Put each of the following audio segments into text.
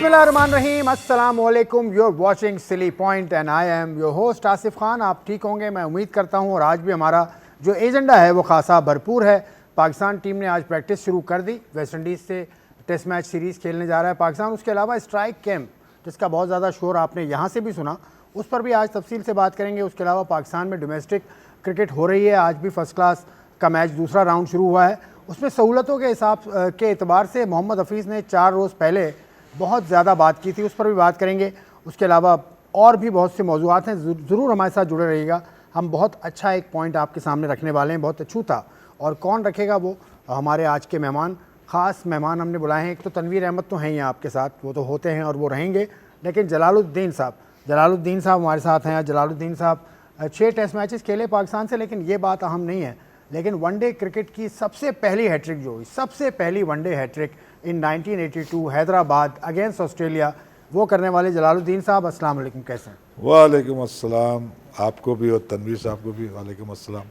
बिस्मिल्लाहिर्रहमानिर्रहीम, अस्सलाम वालेकुम। You are watching silly point and I am your host Asif Khan. आप ठीक होंगे मैं उम्मीद करता हूं। और आज भी हमारा जो एजेंडा है वो खासा भरपूर है। पाकिस्तान टीम ने आज प्रैक्टिस शुरू कर दी। वेस्ट इंडीज़ से टेस्ट मैच सीरीज़ खेलने जा रहा है पाकिस्तान। उसके अलावा स्ट्राइक कैंप जिसका बहुत ज़्यादा शोर आपने यहाँ से भी सुना, उस पर भी आज तफसील से बात करेंगे। उसके अलावा पाकिस्तान में डोमेस्टिक क्रिकेट हो रही है। आज भी फर्स्ट क्लास का मैच दूसरा राउंड शुरू हुआ है। उसमें सहूलतों के हिसाब के एतबार से मोहम्मद हफीज़ ने 4 रोज़ पहले बहुत ज़्यादा बात की थी, उस पर भी बात करेंगे। उसके अलावा और भी बहुत से मौज़ूआत हैं, ज़रूर हमारे साथ जुड़े रहिएगा। हम बहुत अच्छा एक पॉइंट आपके सामने रखने वाले हैं, बहुत अछूता। और कौन रखेगा वो हमारे आज के मेहमान, ख़ास मेहमान हमने बुलाए हैं। एक तो तनवीर अहमद तो हैं ही आपके साथ, वो तो होते हैं और वो रहेंगे, लेकिन जलालुद्दीन साहब हमारे साथ हैं। जलालुद्दीन साहब 6 टेस्ट मैचेस खेले पाकिस्तान से, लेकिन ये बात अहम नहीं है। लेकिन वनडे क्रिकेट की सबसे पहली हैट्रिक जो हुई, सबसे पहली वनडे हैट्रिक इन 1982 हैदराबाद अगेंस्ट ऑस्ट्रेलिया, वो करने वाले जलालुद्दीन साहब, अस्सलाम वालेकुम, कैसे हैं? वालेकुम अस्सलाम, आपको भी और तनवीर साहब को भी वालेकुम अस्सलाम।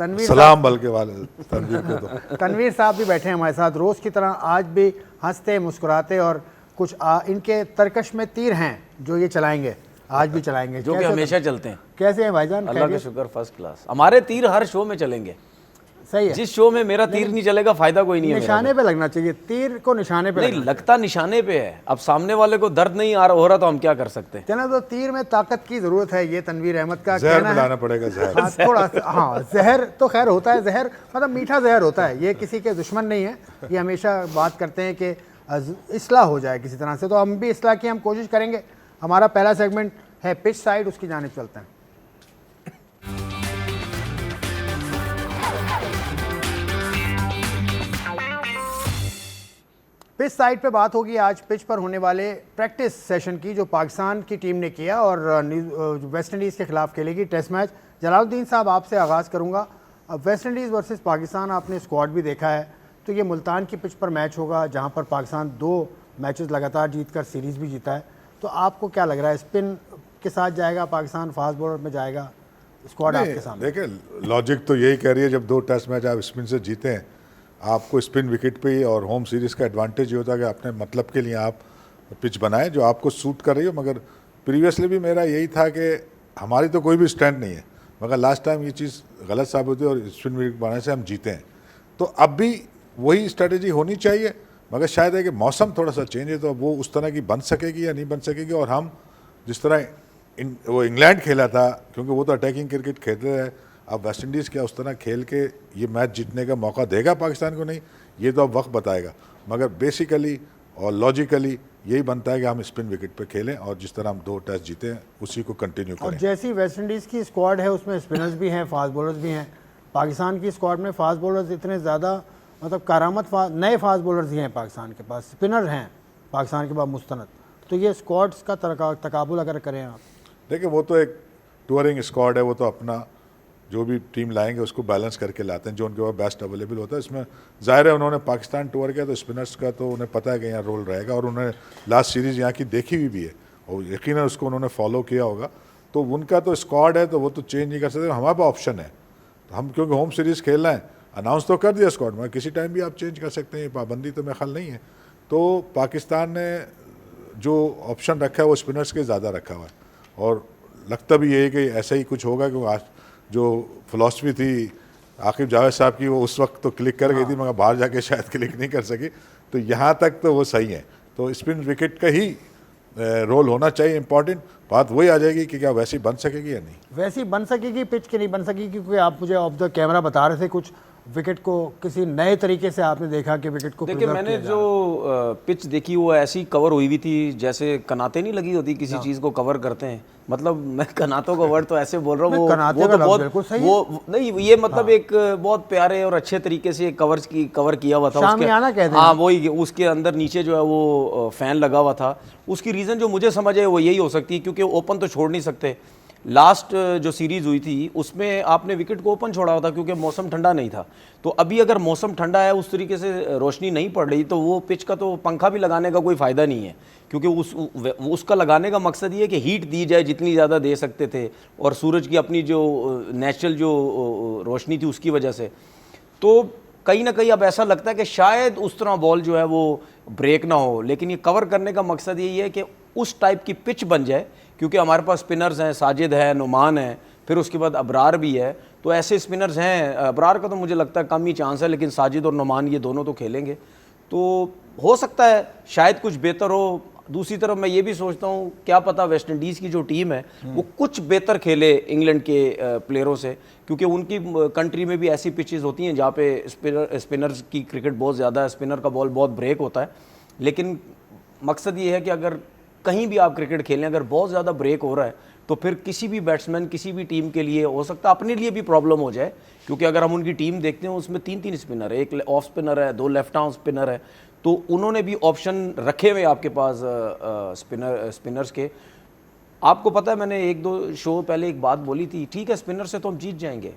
तनवीर सलाम बल्कि वाले तनवीर को तो तनवीर साहब भी बैठे हैं हमारे साथ रोज़ की तरह, आज भी हंसते मुस्कुराते, और कुछ इनके तरकश में तीर हैं जो ये चलाएंगे, आज भी चलाएंगे, जो कि हमेशा चलते हैं। कैसे हैं भाईजान? अल्लाह का शुक्र, फर्स्ट क्लास। हमारे तीर हर शो में चलेंगे। सही है। जिस शो में मेरा तीर नहीं चलेगा फायदा कोई नहीं है। निशाने पे लगना चाहिए, तीर को निशाने पे नहीं लगता, निशाने पे है। अब सामने वाले को दर्द नहीं हो रहा तो हम क्या कर सकते हैं? चलो, तो तीर में ताकत की जरूरत है, ये तनवीर अहमद का जहर कहना मिलाना है। पड़ेगा, जहर। हाँ, थोड़ा हाँ, जहर तो खैर होता है, जहर मतलब मीठा जहर होता है। ये किसी के दुश्मन नहीं है। ये हमेशा बात करते हैं कि इस्लाह हो जाए किसी तरह से, तो हम भी इस्लाह की हम कोशिश करेंगे। हमारा पहला सेगमेंट है पिच साइड, उसकी जानिब चलते हैं। पिच साइड पे बात होगी आज पिच पर होने वाले प्रैक्टिस सेशन की, जो पाकिस्तान की टीम ने किया और वेस्ट इंडीज़ के खिलाफ खेलेगी टेस्ट मैच। जलालुद्दीन साहब, आपसे आगाज़ करूँगा। वेस्ट इंडीज़ वर्सेस पाकिस्तान आपने स्क्वाड भी देखा है, तो ये मुल्तान की पिच पर मैच होगा जहाँ पर पाकिस्तान 2 मैचेस लगातार जीतकर सीरीज़ भी जीता है। तो आपको क्या लग रहा है, स्पिन के साथ जाएगा पाकिस्तान, फास्ट बॉलर में जाएगा स्क्वाड आपके सामने? देखिए, लॉजिक तो यही कह रही है, जब 2 टेस्ट मैच आप स्पिन से जीते हैं, आपको स्पिन विकेट पे ही और होम सीरीज़ का एडवांटेज ये होता है कि अपने मतलब के लिए आप पिच बनाएं जो आपको सूट कर रही हो। मगर प्रीवियसली भी मेरा यही था कि हमारी तो कोई भी स्ट्रेंथ नहीं है, मगर लास्ट टाइम ये चीज़ गलत साबित हुई और स्पिन विकेट बनाने से हम जीते हैं। तो अब भी वही स्ट्रेटजी होनी चाहिए, मगर शायद है कि मौसम थोड़ा सा चेंज है, तो वो उस तरह की बन सकेगी या नहीं बन सकेगी। और हम जिस तरह वो इंग्लैंड खेला था, क्योंकि वो तो अटैकिंग क्रिकेट खेलते हैं, अब वेस्ट इंडीज़ क्या उस तरह खेल के ये मैच जीतने का मौका देगा पाकिस्तान को? नहीं, ये तो अब वक्त बताएगा। मगर बेसिकली और लॉजिकली यही बनता है कि हम स्पिन विकेट पे खेलें और जिस तरह हम 2 टेस्ट जीते हैं उसी को कंटिन्यू करें। और जैसी वेस्ट इंडीज़ की स्क्वाड है उसमें स्पिनर्स भी हैं, फास्ट बॉलर्स भी हैं। पाकिस्तान की स्क्वाड में फास्ट बॉलर्स इतने ज़्यादा, मतलब करामत नए फास्ट बॉलर्स ही हैं पाकिस्तान के पास, स्पिनर हैं पाकिस्तान के पास मुस्तनद। तो ये स्क्वाड्स का तकाबुल अगर करें आप, देखिए वो तो एक टूरिंग स्क्वाड है, वो तो अपना जो भी टीम लाएंगे उसको बैलेंस करके लाते हैं जो उनके पास बेस्ट अवेलेबल होता है। इसमें ज़ाहिर है उन्होंने पाकिस्तान टूर किया तो स्पिनर्स का तो उन्हें पता है कि यहाँ रोल रहेगा, और उन्होंने लास्ट सीरीज़ यहाँ की देखी हुई भी है और यकीनन उसको उन्होंने फॉलो किया होगा। तो उनका तो स्क्वाड है, तो वो तो चेंज नहीं कर सकते। हमारे पास ऑप्शन है, तो हम क्योंकि होम सीरीज़ खेलना है, अनाउंस तो कर दिया स्क्वाड में, किसी टाइम भी आप चेंज कर सकते हैं, पाबंदी तो मेरे ख्याल नहीं है। तो पाकिस्तान ने जो ऑप्शन रखा है वो स्पिनर्स के ज़्यादा रखा हुआ है, और लगता भी यही कि ऐसा ही कुछ होगा। क्योंकि आज जो फिलॉसफी थी आकिब जावेद साहब की, वो उस वक्त तो क्लिक कर गई थी, मगर बाहर जाके शायद क्लिक नहीं कर सकी। तो यहाँ तक तो वो सही है। तो स्पिन विकेट का ही रोल होना चाहिए इंपॉर्टेंट। बात वही आ जाएगी कि क्या वैसी बन सकेगी या नहीं। वैसी बन सकेगी पिच की नहीं बन सकेगी, क्योंकि आप मुझे ऑफ द कैमरा बता रहे थे कुछ विकेट को किसी नए तरीके से आपने देखा कि विकेट को देखिए, मैंने जो पिच देखी वो ऐसी कवर हुई हुई थी जैसे कनाते नहीं लगी होती, किसी चीज़ को कवर करते हैं। मतलब मैं कनातों का वर्ड तो ऐसे बोल रहा हूँ, वो तो बहुत वो नहीं, ये मतलब एक बहुत प्यारे और अच्छे तरीके से कवर किया हुआ था। हाँ, वही उसके अंदर नीचे जो है वो फैन लगा हुआ था। उसकी रीज़न जो मुझे समझ है वो यही हो सकती है, क्योंकि ओपन तो छोड़ नहीं सकते। लास्ट जो सीरीज़ हुई थी उसमें आपने विकेट को ओपन छोड़ा हुआ था क्योंकि मौसम ठंडा नहीं था। तो अभी अगर मौसम ठंडा है, उस तरीके से रोशनी नहीं पड़ रही, तो वो पिच का तो पंखा भी लगाने का कोई फ़ायदा नहीं है, क्योंकि उसका लगाने का मकसद ये है कि हीट दी जाए जितनी ज़्यादा दे सकते थे, और सूरज की अपनी जो नेचुरल जो रोशनी थी उसकी वजह से। तो कहीं ना कहीं अब ऐसा लगता है कि शायद उस तरह बॉल जो है वो ब्रेक ना हो, लेकिन ये कवर करने का मकसद यही है कि उस टाइप की पिच बन जाए, क्योंकि हमारे पास स्पिनर्स हैं, साजिद है, नुमान है, फिर उसके बाद अबरार भी है, तो ऐसे स्पिनर्स हैं। अबरार का तो मुझे लगता है कम ही चांस है, लेकिन साजिद और नुमान ये दोनों तो खेलेंगे, तो हो सकता है शायद कुछ बेहतर हो। दूसरी तरफ मैं ये भी सोचता हूँ, क्या पता वेस्ट इंडीज़ की जो टीम है वो कुछ बेहतर खेले इंग्लैंड के प्लेयरों से, क्योंकि उनकी कंट्री में भी ऐसी पिचेस होती हैं जहाँ पे स्पिनर्स की क्रिकेट बहुत ज़्यादा है, स्पिनर का बॉल बहुत ब्रेक होता है। लेकिन मकसद ये है कि अगर कहीं भी आप क्रिकेट खेलें, अगर बहुत ज़्यादा ब्रेक हो रहा है तो फिर किसी भी बैट्समैन, किसी भी टीम के लिए हो सकता है अपने लिए भी प्रॉब्लम हो जाए, क्योंकि अगर हम उनकी टीम देखते हैं उसमें 3-3 स्पिनर है, एक ऑफ स्पिनर है, 2 लेफ्ट आर्म स्पिनर है, तो उन्होंने भी ऑप्शन रखे हुए आपके पास स्पिनर्स के। आपको पता है मैंने 1-2 शो पहले एक बात बोली थी, ठीक है स्पिनर से तो हम जीत जाएंगे,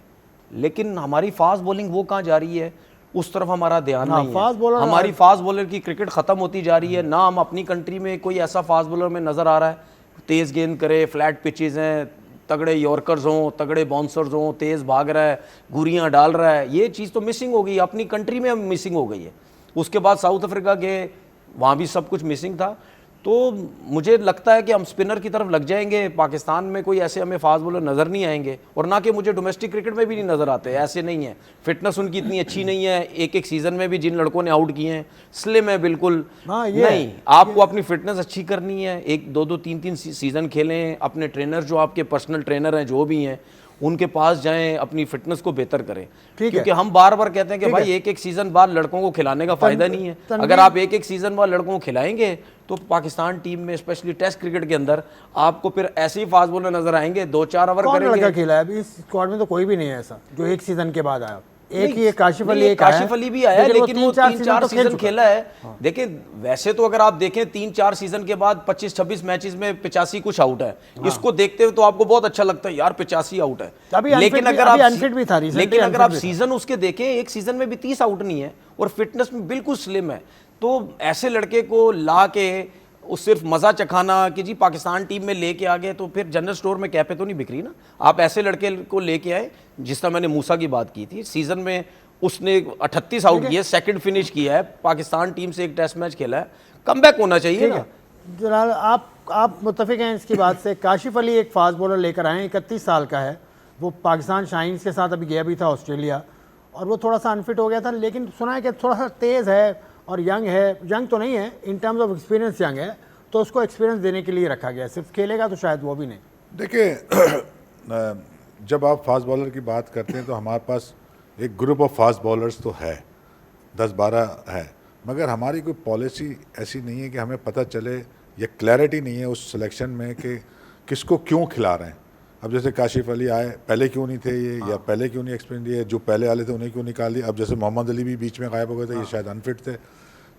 लेकिन हमारी फास्ट बॉलिंग वो कहाँ जा रही है, उस तरफ हमारा ध्यान नहीं है। हमारी फास्ट बॉलर की क्रिकेट ख़त्म होती जा रही है, ना हम अपनी कंट्री में कोई ऐसा फास्ट बॉलर में नज़र आ रहा है तेज़ गेंद करे, फ्लैट पिचेज़ हैं, तगड़े यॉर्कर्स हों, तगड़े बाउंसर्स हों, तेज़ भाग रहा है, गुरियाँ डाल रहा है, ये चीज़ तो मिसिंग हो गई, अपनी कंट्री में मिसिंग हो गई है। उसके बाद साउथ अफ्रीका गए, वहाँ भी सब कुछ मिसिंग था। तो मुझे लगता है कि हम स्पिनर की तरफ लग जाएंगे, पाकिस्तान में कोई ऐसे हमें फास्ट बॉलर नज़र नहीं आएंगे, और ना कि मुझे डोमेस्टिक क्रिकेट में भी नहीं नज़र आते, ऐसे नहीं है, फिटनेस उनकी इतनी अच्छी नहीं है, एक सीज़न में भी जिन लड़कों ने आउट किए हैं स्लिम है बिल्कुल। नहीं, आपको अपनी फिटनेस अच्छी करनी है, 1-2 3-3 सीज़न खेलें, अपने ट्रेनर जो आपके पर्सनल ट्रेनर हैं जो भी हैं उनके पास जाएं, अपनी फिटनेस को बेहतर करें, क्योंकि हम बार बार कहते हैं कि भाई एक सीज़न बाद लड़कों को खिलाने का फ़ायदा नहीं है। अगर आप एक सीज़न बाद लड़कों को खिलाएंगे तो पाकिस्तान टीम में स्पेशली टेस्ट क्रिकेट के अंदर आपको फिर ऐसे ही फास्ट बॉलर नजर आएंगे, 2-4 ओवर करेंगे। लड़का खेला है अभी इस स्क्वाड में? तो कोई भी नहीं है ऐसा जो एक सीजन के बाद आया। एक ही काशिफ अली भी आया, लेकिन वो 3-4 सीजन खेला है। देखिए वैसे तो अगर आप देखें 3-4 सीजन के बाद 25-26 मैचेस में 85 कुछ आउट है, इसको देखते हुए तो आपको बहुत अच्छा लगता है यार 85 आउट है, लेकिन अगर आप सीजन उसके देखें, एक सीजन में भी 30 आउट नहीं है और फिटनेस में बिल्कुल स्लिम है। तो ऐसे लड़के को ला के उस सिर्फ मज़ा चखाना कि जी पाकिस्तान टीम में लेके आ गए, तो फिर जनरल स्टोर में कैपे तो नहीं बिक रही ना। आप ऐसे लड़के को लेके आए, जिस तरह मैंने मूसा की बात की थी, सीजन में उसने 38 आउट किए, सेकंड फिनिश किया है, पाकिस्तान टीम से एक टेस्ट मैच खेला है, कमबैक होना चाहिए ना। जलाल आप मुत्तफिक हैं इसकी बात से? काशिफ अली एक फास्ट बॉलर लेकर आए, 31 साल का है, वो पाकिस्तान शाहीन्स के साथ अभी गया भी था ऑस्ट्रेलिया, और वो थोड़ा सा अनफिट हो गया था, लेकिन सुना है कि थोड़ा सा तेज़ है और यंग है, यंग तो नहीं है in terms of experience young है, तो उसको एक्सपीरियंस देने के लिए रखा गया। सिर्फ खेलेगा तो शायद वो भी नहीं। देखिए जब आप फास्ट बॉलर की बात करते हैं तो हमारे पास एक ग्रुप ऑफ फास्ट बॉलर्स तो है, 10-12 है, मगर हमारी कोई पॉलिसी ऐसी नहीं है कि हमें पता चले, या क्लैरिटी नहीं है उस सिलेक्शन में कि किसको क्यों खिला रहे हैं। अब जैसे काशिफ अली आए, पहले क्यों नहीं थे ये, या पहले क्यों नहीं एक्सपीरियंस दिए, जो पहले वाले थे उन्हें क्यों निकाल दिया। अब जैसे मोहम्मद अली भी बीच में गायब हो गए थे, ये शायद अनफिट थे।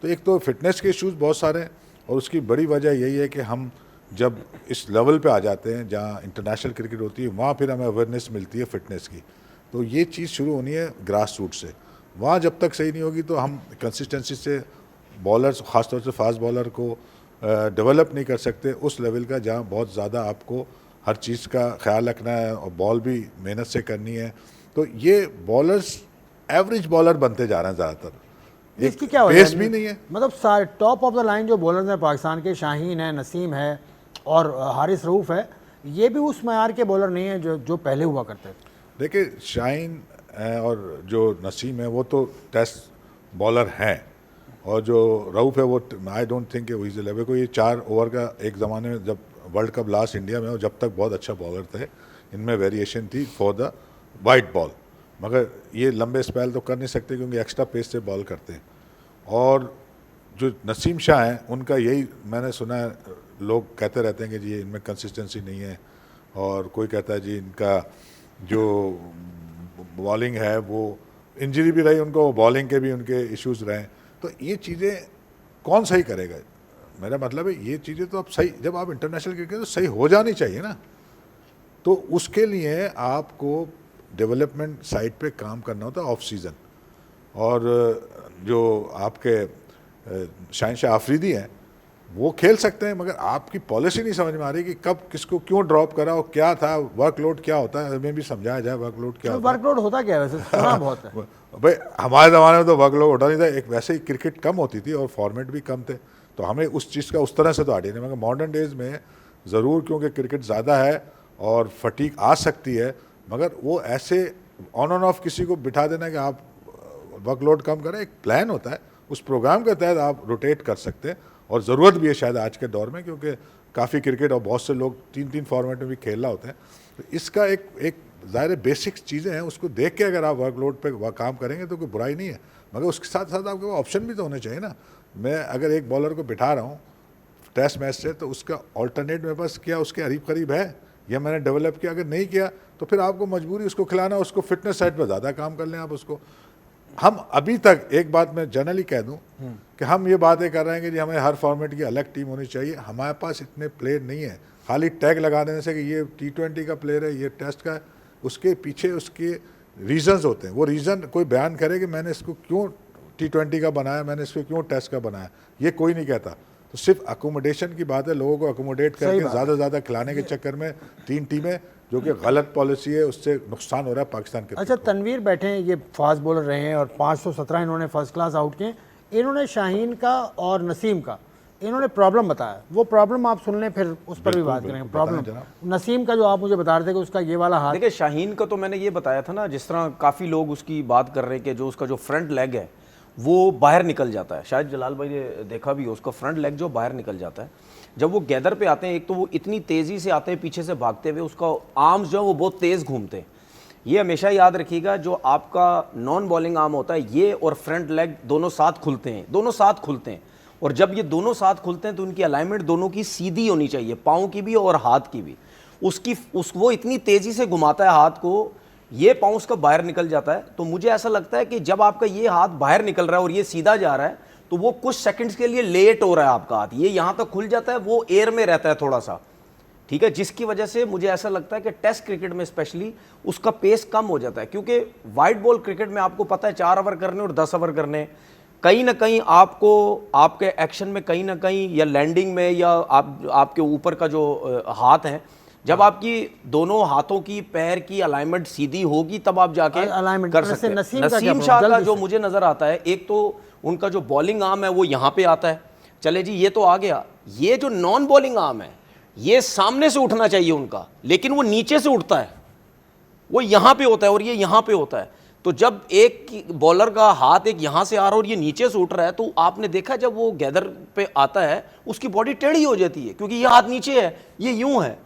तो एक तो फिटनेस के इश्यूज़ बहुत सारे हैं, और उसकी बड़ी वजह यही है कि हम जब इस लेवल पे आ जाते हैं जहाँ इंटरनेशनल क्रिकेट होती है, वहाँ फिर हमें अवेयरनेस मिलती है फिटनेस की। तो ये चीज़ शुरू होनी है ग्रास रूट से, वहाँ जब तक सही नहीं होगी तो हम कंसिस्टेंसी से बॉलर्स, ख़ासतौर से फास्ट बॉलर को डेवलप नहीं कर सकते उस लेवल का जहाँ बहुत ज़्यादा आपको हर चीज़ का ख्याल रखना है और बॉल भी मेहनत से करनी है। तो ये बॉलर्स एवरेज बॉलर बनते जा रहे हैं ज़्यादातर, इसकी क्या वजह पेस भी नहीं है। मतलब सारे टॉप ऑफ द लाइन जो बॉलर्स हैं पाकिस्तान के, शाहीन है, नसीम है और हारिस रऊफ़ है, ये भी उस मयार के बॉलर नहीं है जो पहले हुआ करते थे। देखिए शाहीन और जो नसीम है वो तो टेस्ट बॉलर हैं, और जो रऊफ़ है वो आई डोंट थिंक वो इज लेवल को। ये 4 ओवर का एक ज़माने में जब वर्ल्ड कप लास्ट इंडिया में, और जब तक बहुत अच्छा बॉलर थे, इनमें वेरिएशन थी फॉर द वाइट बॉल, मगर ये लंबे स्पेल तो कर नहीं सकते क्योंकि एक्स्ट्रा पेस से बॉल करते हैं। और जो नसीम शाह हैं उनका यही मैंने सुना है, लोग कहते रहते हैं कि जी इनमें कंसिस्टेंसी नहीं है, और कोई कहता है जी इनका जो बॉलिंग है वो इंजरी भी रही उनको, बॉलिंग के भी उनके इश्यूज़ रहे। तो ये चीज़ें कौन सही करेगा? मेरा मतलब है ये चीज़ें तो अब सही, जब आप इंटरनेशनल क्रिकेट तो सही हो जानी चाहिए ना। तो उसके लिए आपको डेवलपमेंट साइड पे काम करना होता है ऑफ सीज़न। और जो आपके शाहीन शाह आफरीदी हैं वो खेल सकते हैं, मगर आपकी पॉलिसी नहीं समझ में आ रही कि कब किसको क्यों ड्रॉप करा और क्या था, वर्कलोड क्या होता है, हमें भी समझाया जाए वर्कलोड क्या होता है। वर्कलोड होता क्या है वैसे, सुना बहुत है। भाई हमारे ज़माने में तो वर्कलोड होता नहीं था, एक वैसे ही क्रिकेट कम होती थी और फॉर्मेट भी कम थे, तो हमें उस चीज़ का उस तरह से तो आइडिया नहीं, मगर मॉडर्न डेज में ज़रूर, क्योंकि क्रिकेट ज़्यादा है और फटीक आ सकती है, मगर वो ऐसे ऑन एंड ऑफ किसी को बिठा देना कि आप वर्कलोड कम करें, एक प्लान होता है, उस प्रोग्राम के तहत आप रोटेट कर सकते हैं, और ज़रूरत भी है शायद आज के दौर में, क्योंकि काफ़ी क्रिकेट और बहुत से लोग 3-3 फॉर्मेट में भी खेलना होते हैं, तो इसका एक ज़ाहिर बेसिक्स चीज़ें हैं, उसको देख के अगर आप वर्कलोड पे काम करेंगे तो कोई बुराई नहीं है, मगर उसके साथ साथ आपके ऑप्शन भी तो होने चाहिए ना। मैं अगर एक बॉलर को बिठा रहा हूँ टेस्ट मैच से, तो उसका ऑल्टरनेट मेरे पास क्या उसके करीब है, या मैंने डेवलप किया, अगर नहीं किया तो फिर आपको मजबूरी उसको खिलाना, उसको फिटनेस साइड पर ज़्यादा काम कर लें आप उसको। हम अभी तक एक बात मैं जनरली कह दूं कि हम ये बातें कर रहे हैं कि जी हमें हर फॉर्मेट की अलग टीम होनी चाहिए, हमारे पास इतने प्लेयर नहीं है, खाली टैग लगा देने से कि ये T20 का प्लेयर है, ये टेस्ट का है, उसके पीछे उसके रीजंस होते हैं, वो रीज़न कोई बयान करे कि मैंने इसको क्यों T20 का बनाया, मैंने इसको क्यों टेस्ट का बनाया, ये कोई नहीं कहता। तो सिर्फ अकोमोडेशन की बात है, लोगों को अकोमोडेट करके ज़्यादा ज़्यादा खिलाने के चक्कर में 3 टीमें, जो कि गलत पॉलिसी है, उससे नुकसान हो रहा है पाकिस्तान के। अच्छा, तनवीर बैठे हैं, ये फास्ट बॉलर रहे हैं और 517 इन्होंने फर्स्ट क्लास आउट किए, इन्होंने शाहीन का और नसीम का इन्होंने प्रॉब्लम बताया, वो प्रॉब्लम आप सुन लें, फिर उस पर भी बात करेंगे। प्रॉब्लम नसीम का जो आप मुझे बता रहे थे कि उसका ये वाला हाथ, देखिए शाहीन का तो मैंने ये बताया था ना, जिस तरह काफ़ी लोग उसकी बात कर रहे हैं कि जो उसका जो फ्रंट लेग है वो बाहर निकल जाता है, शायद जलाल भाई ने देखा भी हो, उसका फ्रंट लेग जो बाहर निकल जाता है जब वो गैदर पे आते हैं। एक तो वो इतनी तेज़ी से आते हैं पीछे से भागते हुए, उसका आर्म्स जो है वो बहुत तेज़ घूमते हैं। ये हमेशा याद रखिएगा, जो आपका नॉन बॉलिंग आर्म होता है ये और फ्रंट लेग दोनों साथ खुलते हैं, दोनों साथ खुलते हैं, और जब ये दोनों साथ खुलते हैं तो उनकी अलाइनमेंट दोनों की सीधी होनी चाहिए, पाँव की भी और हाथ की भी। वो इतनी तेज़ी से घुमाता है हाथ को, ये पाँव उसका बाहर निकल जाता है। तो मुझे ऐसा लगता है कि जब आपका ये हाथ बाहर निकल रहा है और ये सीधा जा रहा है, तो वो कुछ सेकंड्स के लिए लेट हो रहा है आपका हाथ, ये यहाँ तक खुल जाता है, वो एयर में रहता है थोड़ा सा, ठीक है, जिसकी वजह से मुझे ऐसा लगता है कि टेस्ट क्रिकेट में स्पेशली उसका पेस कम हो जाता है, क्योंकि वाइट बॉल क्रिकेट में आपको पता है 4 ओवर करने और 10 ओवर करने, कहीं ना कहीं आपको आपके एक्शन में कहीं ना कहीं, या लैंडिंग में, या आपके ऊपर का जो हाथ है, जब आपकी दोनों हाथों की पैर की अलाइनमेंट सीधी होगी तब आप जाके कर सकते हैं। नसीम शाह का जो मुझे नजर आता है, एक तो उनका जो बॉलिंग आर्म है वो यहाँ पे आता है, चले जी ये तो आ गया, ये जो नॉन बॉलिंग आर्म है ये सामने से उठना चाहिए उनका, लेकिन वो नीचे से उठता है, वो यहाँ पे होता है और ये यहाँ पे होता है। तो जब एक बॉलर का हाथ एक यहाँ से आ रहा है और ये नीचे से उठ रहा है, तो आपने देखा जब वो गैदर पे आता है उसकी बॉडी टेढ़ी हो जाती है, क्योंकि ये हाथ नीचे है, ये यूं है।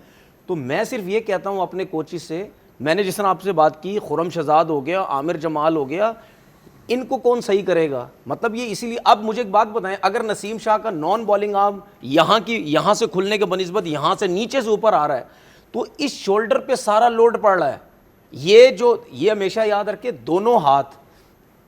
तो मैं सिर्फ ये कहता हूं अपने कोचिज से, मैंने जिस तरह आपसे बात की, खुरम शहजाद हो गया, आमिर जमाल हो गया, इनको कौन सही करेगा? मतलब ये इसीलिए, अब मुझे एक बात बताएं, अगर नसीम शाह का नॉन बॉलिंग आर्म यहाँ से खुलने के बनिस्बत यहाँ से नीचे से ऊपर आ रहा है, तो इस शोल्डर पे सारा लोड पड़ रहा है। ये हमेशा याद रखे, दोनों हाथ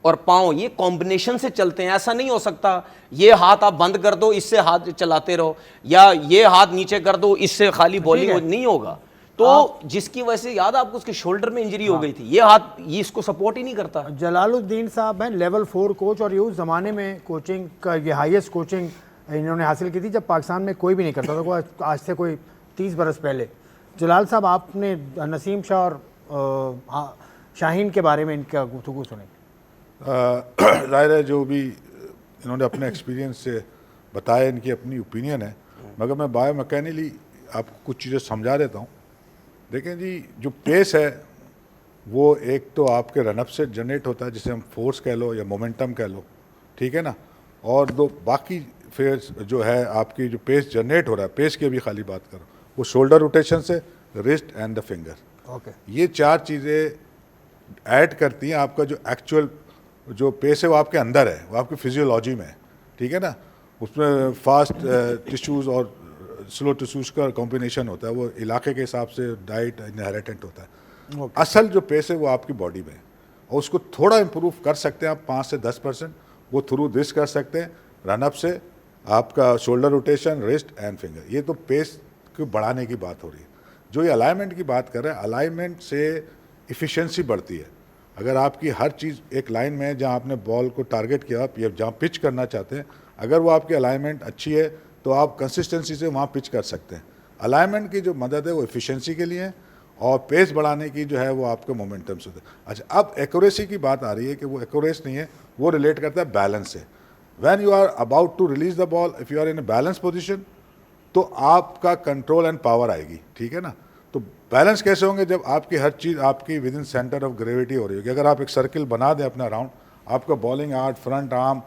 और पाँव ये कॉम्बिनेशन से चलते हैं, ऐसा नहीं हो सकता ये हाथ आप बंद कर दो इससे हाथ चलाते रहो, या ये हाथ नीचे कर दो इससे खाली बॉलिंग नहीं होगा। तो जिसकी वजह से याद आपको उसके शोल्डर में इंजरी हो गई थी, ये हाथ ये इसको सपोर्ट ही नहीं करता। जलालुद्दीन साहब हैं लेवल 4 कोच, और ये उस ज़माने में कोचिंग का ये हाईएस्ट कोचिंग इन्होंने हासिल की थी जब पाकिस्तान में कोई भी नहीं करता था, आज से कोई 30 बरस पहले। जलाल साहब, आपने नसीम शाह और शाहीन के बारे में इनका गुफ्तगू सुनी। ज़ाहिर है जो भी इन्होंने अपने एक्सपीरियंस से बताया, इनकी अपनी ओपिनियन है, मगर मैं बायो मैकेनिकली आपको कुछ चीज़ें समझा देता हूँ। देखें जी, जो पेस है वो एक तो आपके रनअप से जनरेट होता है, जिसे हम फोर्स कह लो या मोमेंटम कह लो, ठीक है ना, और दो बाकी फेस जो है आपकी जो पेस जनरेट हो रहा है, पेस की भी खाली बात करो, वो शोल्डर रोटेशन से, रिस्ट एंड द फिंगर, ये 4 चीज़ें ऐड करती हैं आपका जो एक्चुअल जो पेस है वो आपके अंदर है, वो आपकी फिजियोलॉजी में है, ठीक है ना। उसमें फास्ट टिश्यूज़ और स्लो टिश्यूज़ का कॉम्बिनेशन होता है, वो इलाके के हिसाब से डाइट इनहेरिटेंट होता है। असल जो पेस है वो आपकी बॉडी में है, और उसको थोड़ा इम्प्रूव कर सकते हैं आप 5 से 10%, वो थ्रू दिस कर सकते हैं, रनअप से आपका shoulder rotation, wrist and finger, ये तो पेस को बढ़ाने की बात हो रही है। जो ये अलाइनमेंट की बात कर रहे हैं, अलाइनमेंट से इफ़िशेंसी बढ़ती है। अगर आपकी हर चीज़ एक लाइन में है, जहाँ आपने बॉल को टारगेट किया, आप जहाँ पिच करना चाहते हैं, अगर वो आपकी अलाइनमेंट अच्छी है तो आप कंसिस्टेंसी से वहाँ पिच कर सकते हैं। अलाइनमेंट की जो मदद है वो एफिशिएंसी के लिए है और पेस बढ़ाने की जो है वो आपके मोमेंटम से होता है। अच्छा, अब एक्यूरेसी की बात आ रही है कि वो एक्यूरेस नहीं है, वो रिलेट करता है बैलेंस से। When you are about to release the ball, if you are in a balance position, तो आपका कंट्रोल एंड पावर आएगी, ठीक है ना। तो बैलेंस कैसे होंगे? जब आपकी हर चीज़ आपकी with in centre of gravity हो रही होगी। अगर आप एक सर्किल बना दें अपना राउंड, आपका bowling art, front arm,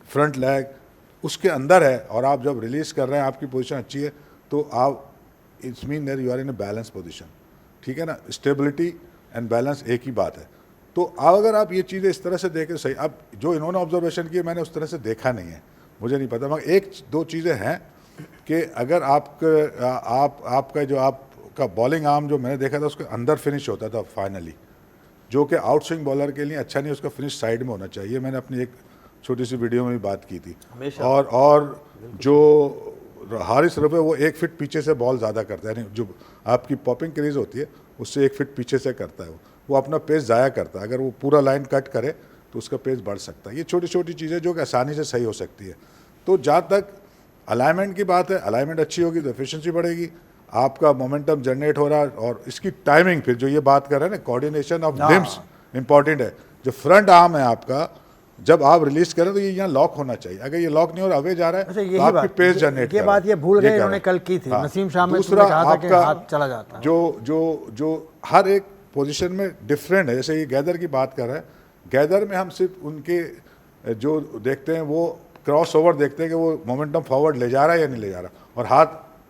front leg उसके अंदर है और आप जब रिलीज कर रहे हैं आपकी पोजीशन अच्छी है, तो आप it's mean that you are in a balance position, ठीक है ना। स्टेबिलिटी एंड बैलेंस एक ही बात है। तो अब अगर आप ये चीज़ें इस तरह से देखें सही, अब जो इन्होंने ऑब्जर्वेशन की मैंने उस तरह से देखा नहीं है, मुझे नहीं पता, मगर एक दो चीज़ें हैं कि अगर आपका जो आपका बॉलिंग आर्म जो मैंने देखा था उसके अंदर फिनिश होता था फाइनली, जो कि आउट स्विंग बॉलर के लिए अच्छा नहीं, उसका फिनिश साइड में होना चाहिए। मैंने अपनी एक छोटी सी वीडियो में भी बात की थी। और जो हारिस रफ़ी वो 1 फीट पीछे से बॉल ज़्यादा करता है, यानी जो आपकी पॉपिंग क्रीज होती है उससे 1 फीट पीछे से करता है, वो अपना पेस ज़ाया करता है। अगर वो पूरा लाइन कट करे तो उसका पेस बढ़ सकता है। ये छोटी छोटी चीज़ें जो कि आसानी से सही हो सकती है। तो जहाँ तक अलाइनमेंट की बात है, अलाइनमेंट अच्छी होगी तो एफिशिएंसी बढ़ेगी, आपका मोमेंटम जनरेट हो रहा है। और इसकी टाइमिंग, फिर जो ये बात कर रहे हैं ना, कोऑर्डिनेशन ऑफ लिम्स इंपॉर्टेंट है। जो फ्रंट आर्म है आपका, जब आप रिलीज करें तो ये यहाँ लॉक होना चाहिए। अगर ये लॉक नहीं हो रहा, अवे जा रहा है, तो आपकी पेस जनरेट। ये बात ये भूल गए इन्होंने कल की थी। नसीम शाह में दूसरा कहा था कि आपका हाथ चला जाता है। जो हर एक पोजीशन में डिफरेंट है। जैसे ये गैदर की बात कर रहे हैं, गैदर में हम सिर्फ उनके जो देखते हैं वो क्रॉस ओवर देखते हैं कि वो मोमेंटम फॉरवर्ड ले जा रहा है या नहीं ले जा रहा, और हाथ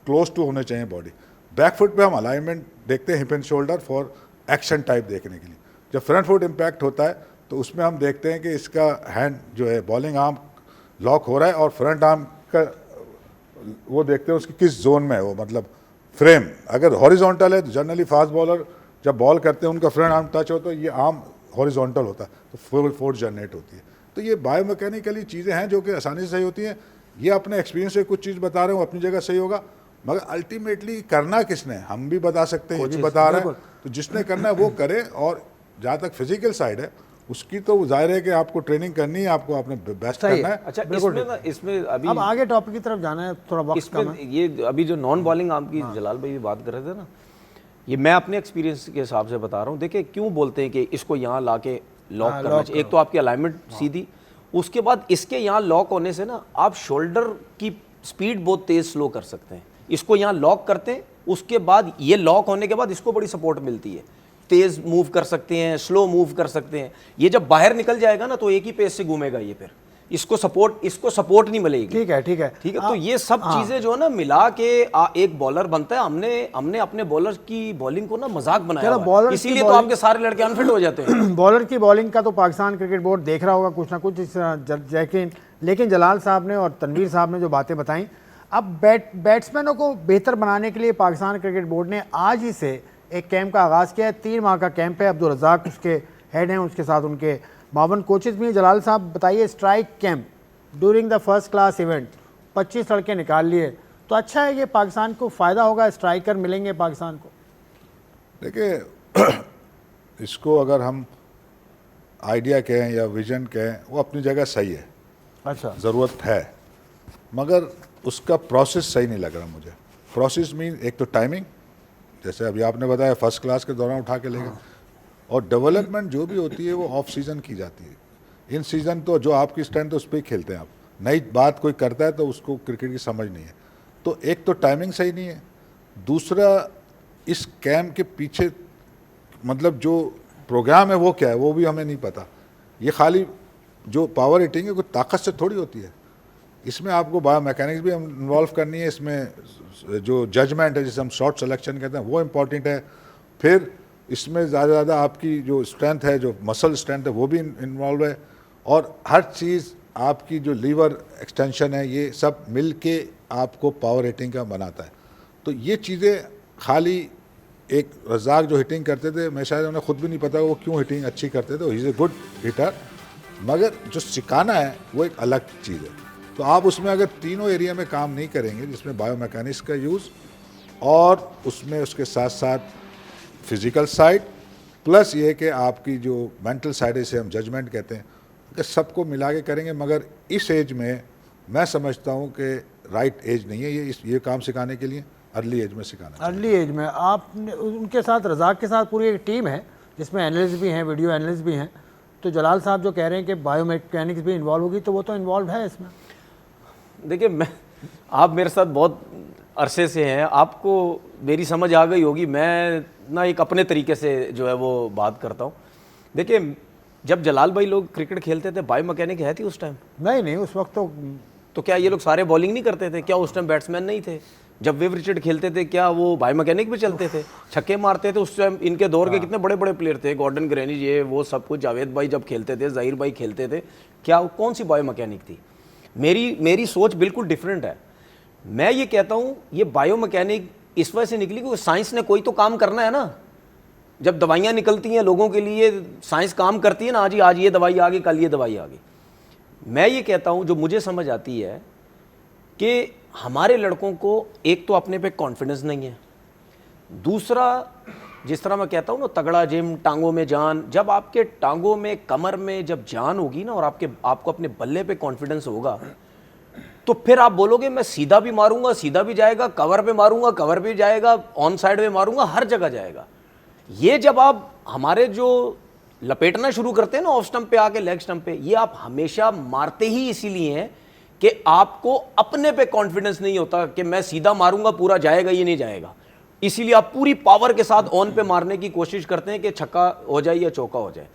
क्लोज टू होने चाहिए बॉडी। बैक फुट पे हम अलाइनमेंट देखते हैं hip and shoulder for action type देखने के लिए। जब फ्रंट फुट इम्पैक्ट होता है तो उसमें हम देखते हैं कि इसका हैंड जो है बॉलिंग आर्म लॉक हो रहा है और फ्रंट आर्म का वो देखते हैं उसकी किस जोन में है वो, मतलब फ्रेम। अगर हॉरिजॉन्टल है तो जनरली फास्ट बॉलर जब बॉल करते हैं उनका फ्रंट आर्म टच हो तो ये आर्म हॉरिजॉन्टल होता है, तो फुल फोर्स जनरेट होती है। तो ये बायोमैकेनिकली चीज़ें हैं जो कि आसानी से सही होती हैं। ये अपने एक्सपीरियंस से कुछ चीज़ बता रहे हो, अपनी जगह सही होगा, मगर अल्टीमेटली करना किसने? हम भी बता सकते हैं, ये भी बता रहे हैं, तो जिसने करना है वो करे। और जहाँ तक फिजिकल साइड है उसकी तो जाहिर है कि आपको ट्रेनिंग करनी है, आपको अपने बेस्ट करना है। अच्छा, इसमें अभी अब आगे टॉपिक की तरफ जाना है, थोड़ा वक्त कम है। ये अभी जो नॉन बॉलिंग आर्म की जलाल भाई भी बात कर रहे थे ना, ये मैं अपने एक्सपीरियंस के हिसाब से बता रहा हूँ। देखिए क्यों बोलते हैं कि इसको यहाँ ला के लॉक करना चाहिए। एक तो आपकी अलाइनमेंट सीधी, उसके बाद इसके यहाँ लॉक होने से ना आप शोल्डर की स्पीड बहुत तेज स्लो कर सकते हैं। इसको यहाँ लॉक करते हैं, उसके बाद ये लॉक होने के बाद इसको बड़ी सपोर्ट मिलती है, तेज मूव कर सकते हैं, स्लो मूव कर सकते हैं। ये जब बाहर निकल जाएगा ना तो एक ही पेस से घूमेगा ये, फिर इसको सपोर्ट नहीं मिलेगी। ठीक है तो ये सब चीजें जो है ना मिला के एक बॉलर बनता है। हमने अपने बॉलर की बॉलिंग को ना मजाक बनाया हुआ है, इसीलिए तो आपके सारे लड़के अनफिट हो जाते हैं। बॉलर की बॉलिंग का तो पाकिस्तान क्रिकेट बोर्ड देख रहा होगा कुछ ना कुछ, लेकिन जलाल साहब ने और तनवीर साहब ने जो बातें बताई, अब बैट्समैनों को बेहतर बनाने के लिए पाकिस्तान क्रिकेट बोर्ड ने आज ही से एक कैंप का आगाज़ किया है। 3 माह का कैंप है। अब्दुल रज़ाक उसके हेड हैं, उसके साथ उनके 52 कोचेज भी हैं। जलाल साहब बताइए, strike camp during the first class event 25 लड़के निकाल लिए, तो अच्छा है, ये पाकिस्तान को फ़ायदा होगा, स्ट्राइकर मिलेंगे पाकिस्तान को। देखिए इसको अगर हम आइडिया कहें या विजन कहें, वो अपनी जगह सही है, अच्छा ज़रूरत है, मगर उसका प्रोसेस सही नहीं लग रहा मुझे। प्रोसेस मीन एक तो टाइमिंग, जैसे अभी आपने बताया फर्स्ट क्लास के दौरान उठा के ले गए, और डेवलपमेंट जो भी होती है वो ऑफ सीज़न की जाती है। इन सीज़न तो जो आपकी स्ट्रेंथ है उस पर ही खेलते हैं आप। नई बात कोई करता है तो उसको क्रिकेट की समझ नहीं है। तो एक तो टाइमिंग सही नहीं है, दूसरा इस कैम्प के पीछे मतलब जो प्रोग्राम है वो क्या है वो भी हमें नहीं पता। ये खाली जो पावर हिटिंग है कोई ताकत से थोड़ी होती है, इसमें आपको बायो मैकेनिक्स भी इन्वॉल्व करनी है। इसमें जो जजमेंट है जिसे हम शॉट सिलेक्शन कहते हैं वो इम्पॉर्टेंट है। फिर इसमें ज़्यादा आपकी जो स्ट्रेंथ है, जो मसल स्ट्रेंथ है वो भी इन्वॉल्व है, और हर चीज़ आपकी जो लीवर एक्सटेंशन है ये सब मिल के आपको पावर हिटिंग का बनाता है। तो ये चीज़ें खाली एक रज़ाक जो हिटिंग करते थे, मैं शायद उन्हें खुद भी नहीं पता वो क्यों हिटिंग अच्छी करते थे, he is a good hitter, मगर जो सिखाना है वो एक अलग चीज़ है। तो आप उसमें अगर तीनों एरिया में काम नहीं करेंगे, जिसमें बायो मैकेनिक्स का यूज़ और उसमें उसके साथ साथ फिज़िकल साइड प्लस ये कि आपकी जो मेंटल साइड है, इसे हम जजमेंट कहते हैं, कि सबको मिला के करेंगे। मगर इस एज में मैं समझता हूँ कि राइट एज नहीं है ये काम सिखाने के लिए, अर्ली एज में सिखाना चाहिए। अर्ली एज में आपने उनके साथ, रज़ाक के साथ पूरी एक टीम है जिसमें एनालिस्ट भी हैं, वीडियो एनालिस्ट भी हैं, तो जलाल साहब जो कह रहे हैं कि बायोमैकेनिक्स भी इन्वॉल्व होगी, तो वो तो इन्वॉल्व है इसमें। देखिए आप मेरे साथ बहुत अरसे से हैं, आपको मेरी समझ आ गई होगी। मैं ना एक अपने तरीके से जो है वो बात करता हूँ। देखिए जब जलाल भाई लोग क्रिकेट खेलते थे, बायोमैकेनिक है थी उस टाइम? नहीं, उस वक्त तो क्या ये लोग सारे बॉलिंग नहीं करते थे? क्या उस टाइम बैट्समैन नहीं थे? जब विव रिचर्ड खेलते थे क्या वो बायोमैकेनिक भी चलते थे, छक्के मारते थे? उस टाइम इनके दौर के कितने बड़े बड़े प्लेयर थे, गॉर्डन ग्रेनिज, ये वो सब कुछ, जावेद भाई जब खेलते थे, ज़हीर भाई खेलते थे, क्या कौन सी बायोमैकेनिक थी? मेरी सोच बिल्कुल डिफरेंट है। मैं ये कहता हूँ ये बायोमैकेनिक इस वजह से निकली क्योंकि साइंस ने कोई तो काम करना है ना। जब दवाइयाँ निकलती हैं लोगों के लिए, साइंस काम करती है ना, आज ये दवाई आ गई, कल ये दवाई आ गई। मैं ये कहता हूँ जो मुझे समझ आती है कि हमारे लड़कों को एक तो अपने पे कॉन्फिडेंस नहीं है, दूसरा जिस तरह मैं कहता हूँ ना तगड़ा जिम, टांगों में जान, जब आपके टांगों में, कमर में जब जान होगी ना और आपको अपने बल्ले पे कॉन्फिडेंस होगा, तो फिर आप बोलोगे मैं सीधा भी मारूंगा, सीधा भी जाएगा, कवर पे मारूंगा, कवर भी जाएगा, ऑन साइड में मारूंगा, हर जगह जाएगा। ये जब आप हमारे जो लपेटना शुरू करते हैं ना ऑफ स्टंप पे आके, लेग स्टंप पे, ये आप हमेशा मारते ही इसीलिए हैं कि आपको अपने पे कॉन्फिडेंस नहीं होता कि मैं सीधा मारूंगा पूरा जाएगा, ये नहीं जाएगा। इसीलिए आप पूरी पावर के साथ ऑन पे मारने की कोशिश करते हैं कि छक्का हो जाए या चौका हो जाए।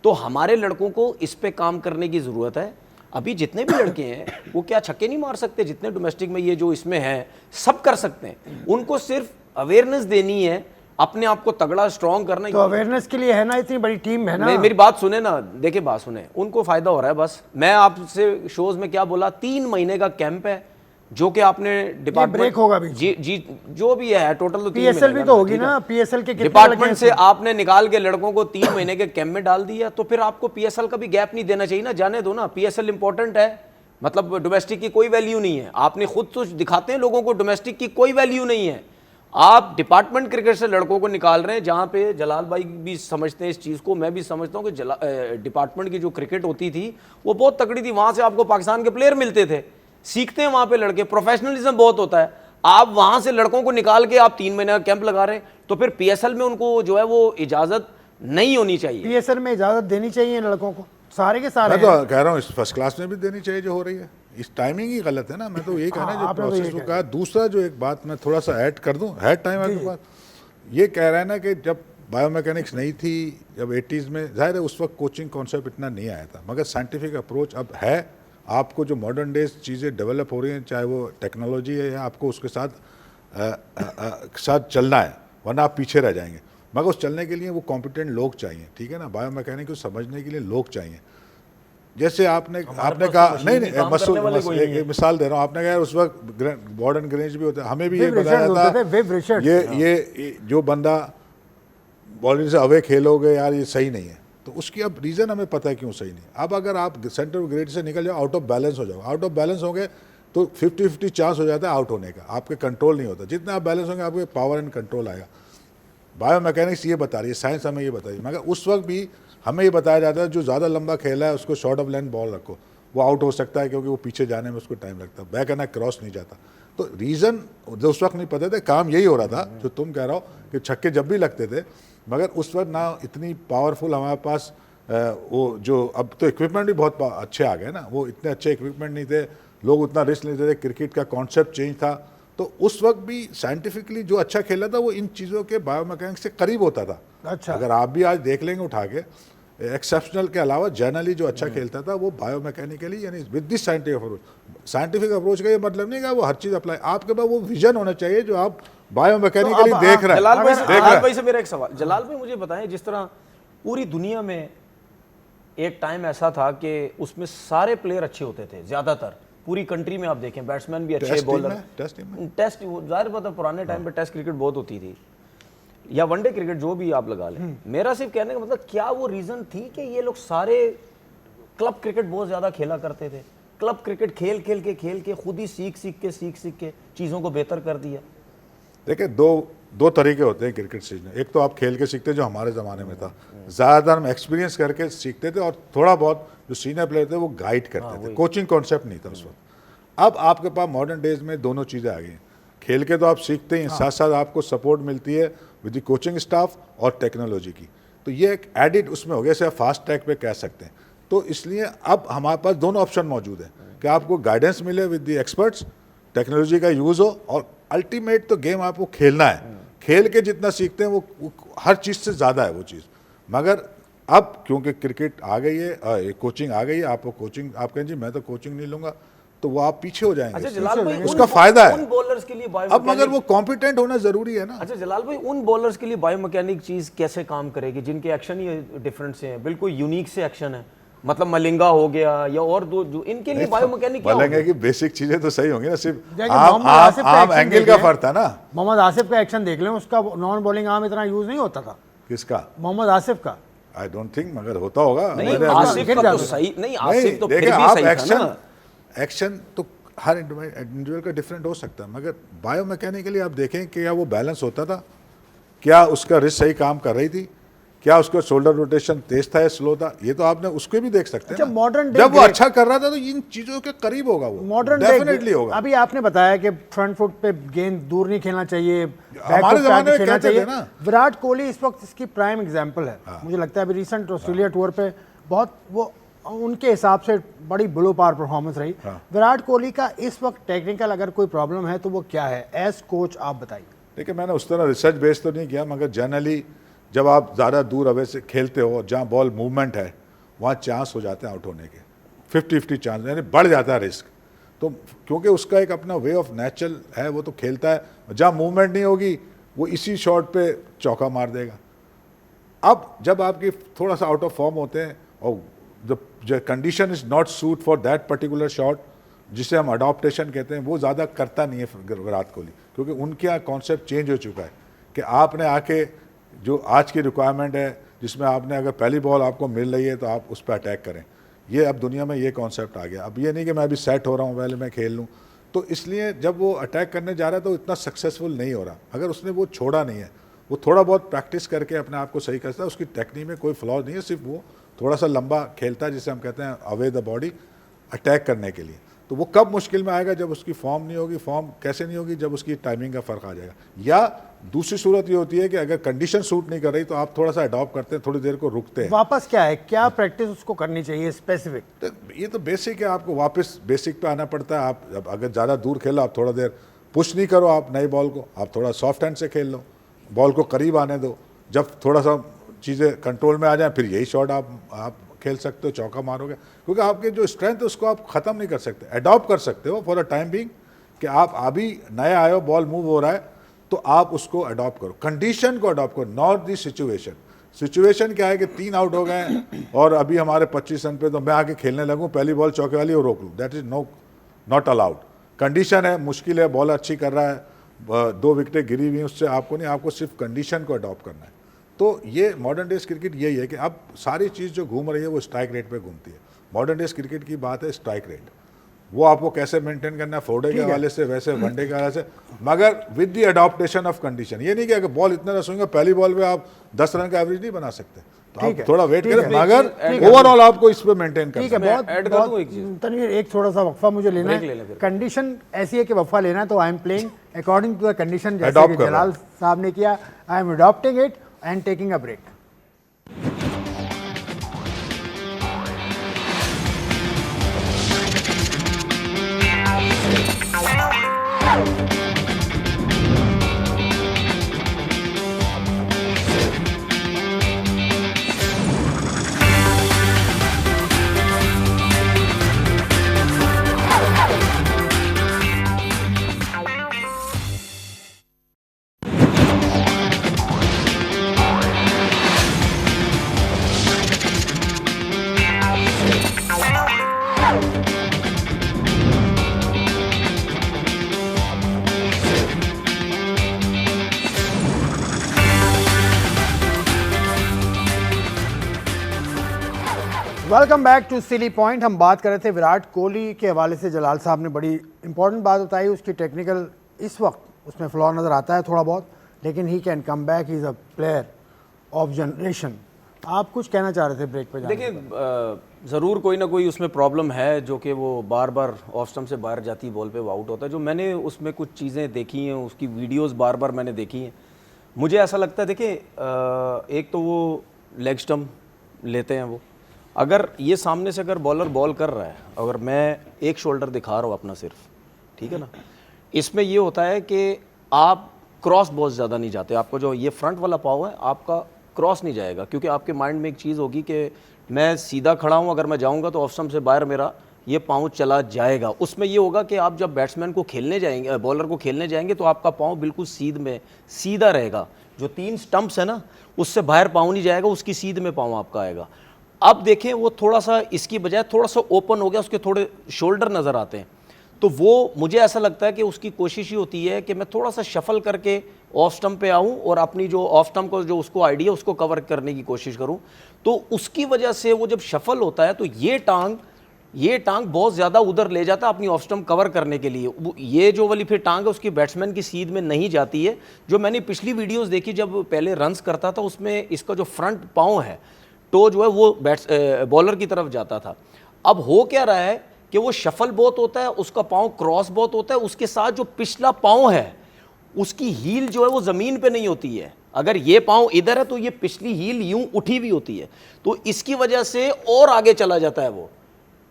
तो हमारे लड़कों को इस पे काम करने की ज़रूरत है। अभी जितने भी लड़के हैं वो क्या छक्के नहीं मार सकते? जितने डोमेस्टिक में ये जो इसमें हैं सब कर सकते हैं। उनको सिर्फ अवेयरनेस देनी है, अपने आप को तगड़ा स्ट्रॉन्ग करना। तो अवेयरनेस के लिए है ना, इतनी बड़ी टीम है ना। मेरी बात सुने ना, देखिए बात सुने, उनको फायदा हो रहा है बस। मैं आपसे शोज में क्या बोला, 3 महीने का कैंप है जो कि आपने डिपार्टमेंट ब्रेक होगा भी, जी जो भी है टोटल तो 3 पीएसएल भी तो होगी ना। पीएसएल के डिपार्टमेंट से आपने निकाल के लड़कों को 3 महीने के कैंप में डाल दिया, तो फिर आपको पीएसएल का भी गैप नहीं देना चाहिए ना। जाने दो ना, पीएसएल इंपॉर्टेंट है, मतलब डोमेस्टिक की कोई वैल्यू नहीं है। आपने खुद तो दिखाते हैं लोगों को डोमेस्टिक की कोई वैल्यू नहीं है। आप डिपार्टमेंट क्रिकेट से लड़कों को निकाल रहे हैं, जहां पे जलाल भाई भी समझते हैं इस चीज़ को, मैं भी समझता हूं कि डिपार्टमेंट की जो क्रिकेट होती थी वो बहुत तगड़ी थी। वहां से आपको पाकिस्तान के प्लेयर मिलते थे, सीखते हैं वहां पे लड़के, प्रोफेशनलिज्म बहुत होता है। आप वहां से लड़कों को निकाल के आप 3 महीने का कैंप लगा रहे हैं, तो फिर पीएसएल में उनको जो है वो इजाजत नहीं होनी चाहिए। पीएसएल में इजाजत देनी चाहिए लड़कों को, सारे के सारे। मैं तो कह रहा हूँ इस फर्स्ट क्लास में भी देनी चाहिए जो हो रही है। इस टाइमिंग ही गलत है ना। मैं तो ये कहना जो प्रोसेस को कहा। दूसरा जो एक बात मैं थोड़ा सा ऐड कर दूं, है टाइम आपके पास? ये कह रहा है ना कि जब बायोमैकेनिक्स नहीं थी, जब 80s में, जाहिर है उस वक्त कोचिंग कॉन्सेप्ट इतना नहीं आया था, मगर साइंटिफिक अप्रोच अब है। आपको जो मॉडर्न डेज चीज़ें डेवलप हो रही हैं, चाहे वो टेक्नोलॉजी है या आपको उसके साथ चलना है, वरना आप पीछे रह जाएंगे। मगर उस चलने के लिए वो कॉम्पिटेंट लोग चाहिए, ठीक है ना। बायोमैकेनिक को समझने के लिए लोग चाहिए। जैसे आपने कहा नहीं एक मिसाल दे रहा हूँ, आपने कहा उस वक्त गॉर्डन ग्रेनिज भी होता है, हमें भी ये बताया था ये जो बंदा बॉलिंग से अवे खेलोगे यार ये सही नहीं है, तो उसकी अब रीज़न हमें पता है क्यों सही नहीं। अब अगर आप सेंटर ग्रेड से निकल जाओ, आउट ऑफ बैलेंस हो जाओ, आउट ऑफ बैलेंस होंगे तो 50-50 चांस हो जाता है आउट होने का, आपके कंट्रोल नहीं होता। जितना आप बैलेंस होंगे आपके पावर एंड कंट्रोल आएगा। बायोमैकेनिक्स ये बता रही है, साइंस हमें ये बता रही है, मगर उस वक्त भी हमें ये बताया जाता है जो ज़्यादा लंबा खेला है उसको शॉर्ट ऑफ लेंथ बॉल रखो, वो आउट हो सकता है क्योंकि वो पीछे जाने में उसको टाइम लगता है, बैक एंड क्रॉस नहीं जाता। तो रीज़न जो उस वक्त नहीं पता था, काम यही हो रहा था जो तुम कह रहा हो कि छक्के जब भी लगते थे, मगर उस वक्त ना इतनी पावरफुल हमारे पास वो जो अब तो इक्विपमेंट भी बहुत अच्छे आ गए ना, वो इतने अच्छे इक्विपमेंट नहीं थे, लोग उतना रिस्क लेते थे, क्रिकेट का कॉन्सेप्ट चेंज था। तो उस वक्त भी साइंटिफिकली जो अच्छा खेला था वो इन चीज़ों के बायोमैकेनिक्स से करीब होता था। अच्छा, अगर आप भी आज देख लेंगे उठा के, एक्सेप्शनल के अलावा जनरली जो अच्छा खेलता था वो बायोमैकेनिकली यानी विद दिस साइंटिफिक अप्रोच का ये मतलब नहीं कि वो हर चीज़ अप्लाई, आपके पास वो विजन होना चाहिए जो आप बायोमैकेनिकली देख रहे हैं। जलाल भाई से मेरा एक सवाल, जलाल भाई मुझे बताएं, जिस तरह पूरी दुनिया में एक टाइम ऐसा था कि उसमें सारे प्लेयर अच्छे होते थे, ज़्यादातर पूरी कंट्री में आप देखें, बैट्समैन भी अच्छे, बॉलर, टेस्ट जाहिर बात है पुराने टाइम पे टेस्ट क्रिकेट बहुत होती थी या वनडे क्रिकेट जो भी आप लगा लें। मेरा सिर्फ कहने का मतलब क्या वो रीज़न थी कि ये लोग सारे क्लब क्रिकेट बहुत ज़्यादा खेला करते थे, क्लब क्रिकेट खेल के खुद ही सीख के चीज़ों को बेहतर कर दिया। देखिए दो तरीके होते हैं क्रिकेट सीखने। एक तो आप खेल के सीखते जो हमारे ज़माने में था, ज़्यादातर हम एक्सपीरियंस करके सीखते थे और थोड़ा बहुत जो सीनियर प्लेयर थे वो गाइड करते थे, कोचिंग कॉन्सेप्ट नहीं था उस वक्त। अब आपके पास मॉडर्न डेज में दोनों चीज़ें आ गई हैं। खेल के तो आप सीखते हैं, साथ साथ आपको सपोर्ट मिलती है विद द कोचिंग स्टाफ और टेक्नोलॉजी की, तो ये एक एडिट उसमें हो गया, जैसे आप फास्ट ट्रैक पे कह सकते हैं। तो इसलिए अब हमारे पास दोनों ऑप्शन मौजूद है कि आपको गाइडेंस मिले विद द एक्सपर्ट्स, टेक्नोलॉजी का यूज़ हो, और अल्टीमेट तो गेम आपको खेलना है। खेल के जितना सीखते हैं वो हर चीज़ से ज़्यादा है वो चीज़। मगर अब क्योंकि क्रिकेट आ गई है, कोचिंग आ गई है, आपको कोचिंग, आप कहें जी मैं तो कोचिंग नहीं लूँगा, तो वो आप पीछे हो जाएंगे। अच्छा जलाल भाई, उसका फायदा है उन बॉलर्स के लिए अब, मगर वो कॉम्पिटेंट होना जरूरी है ना। अच्छा जलाल भाई, उन बॉलर्स के लिए बायोमैकेनिक चीज कैसे काम करेगी जिनके एक्शन ही डिफरेंट से हैं, बिल्कुल यूनिक से एक्शन है, मतलब मलिंगा हो गया या और दो जो इनके लिए बायोमैकेनिक क्या बोलेंगे कि बेसिक चीजें तो सही होंगी ना, सिर्फ मोहम्मद आसिफ का आम action एंगल देख का लें। फर्क था ना। मोहम्मद आसिफ का एक्शन देख लें, उसका नॉन बॉलिंग आर्म इतना यूज नहीं होता था। किसका? मोहम्मद आसिफ का। आई डोंट थिंक, मगर होता होगा। नहीं, मैंने आसिफ का तो नहीं, सही नहीं, नहीं, आसिफ तो फिर देखिए भी आप सही था ना। एक्शन तो हर इंडिविजुअल का डिफरेंट हो सकता है, मगर बायोमैकेनिकली आप देखें कि क्या वो बैलेंस होता था, क्या उसका रिस्ट सही काम कर रही थी, क्या उसका शोल्डर रोटेशन तेज था या स्लो था, ये तो आपने उसको भी देख सकते हैं अच्छा, ना। modern day जब वो great- अच्छा कर रहा था तो इन चीजों के करीब होगा वो, मॉडर्न डेफिनेटली होगा। अभी आपने बताया कि फ्रंट फुट पे गेंद दूर नहीं खेलना चाहिए, हमारे ज़माने में खेलना कहते थे चाहिए ना। विराट कोहली इस वक्त इसकी प्राइम एग्जांपल है। मुझे लगता है अभी रिसेंट ऑस्ट्रेलिया टूर पे बहुत वो उनके हिसाब से बड़ी ब्लो पावर परफॉर्मेंस रही। विराट कोहली का इस वक्त टेक्निकल अगर कोई प्रॉब्लम है तो वो क्या है, एज कोच आप बताइए। देखिए मैंने उस तरह रिसर्च बेस तो नहीं किया, मगर जनरली जब आप ज़्यादा दूर अवे से खेलते हो, जहाँ बॉल मूवमेंट है वहाँ चांस हो जाते हैं आउट होने के, 50-50 चांस, यानी बढ़ जाता है रिस्क। तो क्योंकि उसका एक अपना वे ऑफ नेचुरल है, वो तो खेलता है, जहाँ मूवमेंट नहीं होगी वो इसी शॉट पे चौका मार देगा। अब जब आपकी थोड़ा सा आउट ऑफ फॉर्म होते हैं और the condition is not suit for that particular shot, जिसे हम अडॉप्टेशन कहते हैं, वो ज़्यादा करता नहीं है विराट कोहली, क्योंकि उनके यहाँ कॉन्सेप्ट चेंज हो चुका है कि आपने आके जो आज की रिक्वायरमेंट है, जिसमें आपने अगर पहली बॉल आपको मिल रही है तो आप उस पर अटैक करें, ये अब दुनिया में ये कॉन्सेप्ट आ गया। अब ये नहीं कि मैं अभी सेट हो रहा हूँ पहले मैं खेल लूँ, तो इसलिए जब वो अटैक करने जा रहा है तो इतना सक्सेसफुल नहीं हो रहा। अगर उसने वो छोड़ा नहीं है, वो थोड़ा बहुत प्रैक्टिस करके अपने आप को सही करता है, उसकी टेक्निक में कोई फ्लॉ नहीं है, सिर्फ वो थोड़ा सा लंबा खेलता है, जिसे हम कहते हैं अवे द बॉडी अटैक करने के लिए। तो वो कब मुश्किल में आएगा, जब उसकी फॉर्म नहीं होगी। फॉर्म कैसे नहीं होगी, जब उसकी टाइमिंग का फ़र्क आ जाएगा। या दूसरी सूरत ये होती है कि अगर कंडीशन सूट नहीं कर रही तो आप थोड़ा सा अडॉप्ट करते हैं, थोड़ी देर को रुकते हैं। वापस क्या है, क्या प्रैक्टिस उसको करनी चाहिए स्पेसिफिक? तो ये तो बेसिक है, आपको वापस बेसिक पे आना पड़ता है। आप अगर ज़्यादा दूर खेलो, आप थोड़ा देर पुश नहीं करो आप नई बॉल को, आप थोड़ा सॉफ्ट हैंड से खेल लो, बॉल को करीब आने दो। जब थोड़ा सा चीज़ें कंट्रोल में आ जाए, फिर यही शॉट आप खेल सकते हो, चौका मारोगे, क्योंकि आपके जो स्ट्रेंथ है उसको आप ख़त्म नहीं कर सकते। अडॉप्ट कर सकते हो फॉर अ टाइम बीइंग, कि आप अभी नए आए हो, बॉल मूव हो रहा है, तो आप उसको अडॉप्ट करो, कंडीशन को अडॉप्ट करो, नॉट दी सिचुएशन। सिचुएशन क्या है कि 3 आउट हो गए और अभी हमारे 25 रन पे, तो मैं आके खेलने लगूँ पहली बॉल चौके वाली और रोक लूँ, that is not allowed. Condition है, मुश्किल है, बॉल अच्छी कर रहा है, 2 विकेटें गिरी हुई, उससे आपको नहीं, आपको सिर्फ कंडीशन को अडॉप्ट करना है। तो ये मॉडर्न डेज क्रिकेट यही है कि अब सारी चीज़ जो घूम रही है वो स्ट्राइक रेट पे घूमती है। मॉडर्न डेज क्रिकेट की बात है स्ट्राइक रेट, वो आपको कैसे मेंटेन करना है, फोरडे के हवाले से, वैसे वनडे के हवाले से, मगर with the adaptation of condition. ये नहीं कि अगर बॉल इतना रसूंगा पहली बॉल पे आप 10 रन का एवरेज नहीं बना सकते, तो आप थोड़ा वेट करें, मगर ओवरऑल आपको इस पे मेंटेन करना है। ठीक है, बहुत ऐड कर दूं एक बहुत तनवीर, एक थोड़ा सा वक्फा मुझे लेना है। कंडीशन ऐसी है कि वक्फा लेना है, तो I am playing according to the condition, जैसे Adopt कि कर रहा जलाल साहब ने किया। I am adopting it and taking a break. Welcome back to silly point. हम बात कर रहे थे विराट कोहली के हवाले से। जलाल साहब ने बड़ी इंपॉर्टेंट बात बताई, उसकी टेक्निकल इस वक्त उसमें फ्लॉ नज़र आता है थोड़ा बहुत, लेकिन he can come back, he is a player of generation. आप कुछ कहना चाह रहे थे ब्रेक पे जाने देखिए ज़रूर कोई ना कोई उसमें प्रॉब्लम है जो कि वो बार बार ऑफ स्टंप से बाहर जाती बॉल पे वो आउट होता है। जो मैंने उसमें कुछ चीज़ें देखी हैं, उसकी वीडियोस बार बार मैंने देखी हैं, मुझे ऐसा लगता है देखिए एक तो वो लेग स्टंप लेते हैं वो, अगर ये सामने से अगर बॉलर बॉल कर रहा है, अगर मैं एक शोल्डर दिखा रहा हूँ अपना सिर्फ, ठीक है ना, इसमें ये होता है कि आप क्रॉस बहुत ज़्यादा नहीं जाते, आपको जो ये फ्रंट वाला पाव है आपका क्रॉस नहीं जाएगा, क्योंकि आपके माइंड में एक चीज़ होगी कि मैं सीधा खड़ा हूँ, अगर मैं जाऊँगा तो ऑफ स्टंप से बाहर मेरा ये पाँव चला जाएगा। उसमें ये होगा कि आप जब बैट्समैन को खेलने जाएंगे, बॉलर को खेलने जाएंगे, तो आपका पाँव बिल्कुल सीधा रहेगा, जो 3 स्टंप्स है ना उससे बाहर पाँव नहीं जाएगा, उसकी सीध में पाँव आपका आएगा। अब देखें वो थोड़ा सा इसकी बजाय थोड़ा सा ओपन हो गया, उसके थोड़े शोल्डर नज़र आते हैं, तो वो मुझे ऐसा लगता है कि उसकी कोशिश ही होती है कि मैं थोड़ा सा शफल करके ऑफ स्टंप पे आऊं और अपनी जो ऑफ स्टंप को जो उसको आइडिया उसको कवर करने की कोशिश करूं। तो उसकी वजह से वो जब शफल होता है तो ये टांग बहुत ज़्यादा उधर ले जाता है अपनी ऑफ स्टंप कवर करने के लिए। ये जो वाली फिर टांग है उसकी बैट्समैन की सीध में नहीं जाती है। जो मैंने पिछली वीडियोज़ देखी जब पहले रन्स करता था, उसमें इसका जो फ्रंट पाँव है, टो जो है वो बॉलर की तरफ जाता था। अब हो क्या रहा है कि वो शफल बहुत होता है, उसका पाँव क्रॉस बहुत होता है, उसके साथ जो पिछला पाँव है उसकी हील जो है वो ज़मीन पे नहीं होती है। अगर ये पाँव इधर है तो ये पिछली हील यूं उठी हुई होती है, तो इसकी वजह से और आगे चला जाता है वो,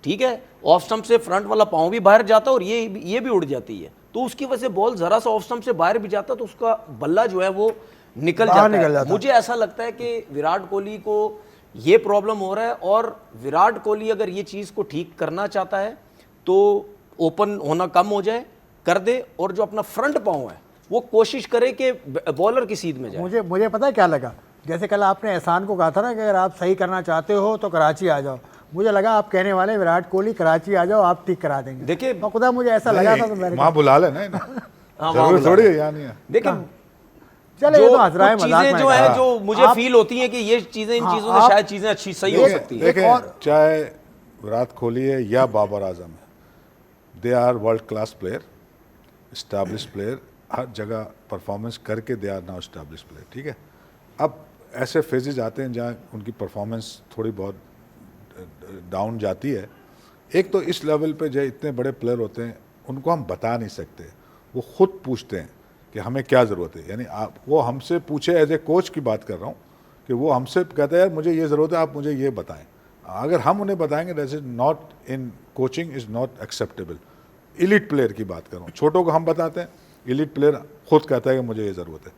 ठीक है। ऑफ स्टंप से फ्रंट वाला पाँव भी बाहर जाता है और ये भी उड़ जाती है, तो उसकी वजह से बॉल ज़रा सा ऑफ स्टंप से बाहर भी जाता है तो उसका बल्ला जो है वो निकल जाता है। मुझे ऐसा लगता है कि विराट कोहली को ये प्रॉब्लम हो रहा है, और विराट कोहली अगर ये चीज़ को ठीक करना चाहता है तो ओपन होना कम हो जाए, कर दे, और जो अपना फ्रंट पाँव है वो कोशिश करे कि बॉलर की सीध में जाए। मुझे पता है क्या लगा, जैसे कल आपने एहसान को कहा था ना कि अगर आप सही करना चाहते हो तो कराची आ जाओ, मुझे लगा आप कहने वाले विराट कोहली कराची आ जाओ, आप ठीक करा देंगे। देखिए खुदा मुझे ऐसा लगा था, तो मैंने वहाँ बुला लेना जरूर थोड़ी है या नहीं है। देखिए चले ये तो हजराए मजाक चीजें जो है जो मुझे फील होती है कि ये चीजें इन चीजों से शायद चीजें अच्छी सही हो सकती है। देखें चाहे विराट कोहली है या बाबर आजम है, they are world class player, establish player, हर जगह परफॉर्मेंस करके they are now establish player, ठीक है। अब ऐसे फेजेज आते हैं जहाँ उनकी परफॉर्मेंस थोड़ी बहुत डाउन जाती है। एक तो इस लेवल पे जो इतने बड़े प्लेयर होते हैं उनको हम बता नहीं सकते, वो खुद पूछते हैं कि हमें क्या ज़रूरत है। यानी आप वो हमसे पूछे, एज ए कोच की बात कर रहा हूँ, कि वो हमसे कहते हैं यार मुझे ये ज़रूरत है, आप मुझे ये बताएं। अगर हम उन्हें बताएंगे that is not in coaching, is not acceptable. Elite player की बात कर रहा हूँ, छोटों को हम बताते हैं, एलीट प्लेयर खुद कहता है कि मुझे ये ज़रूरत है।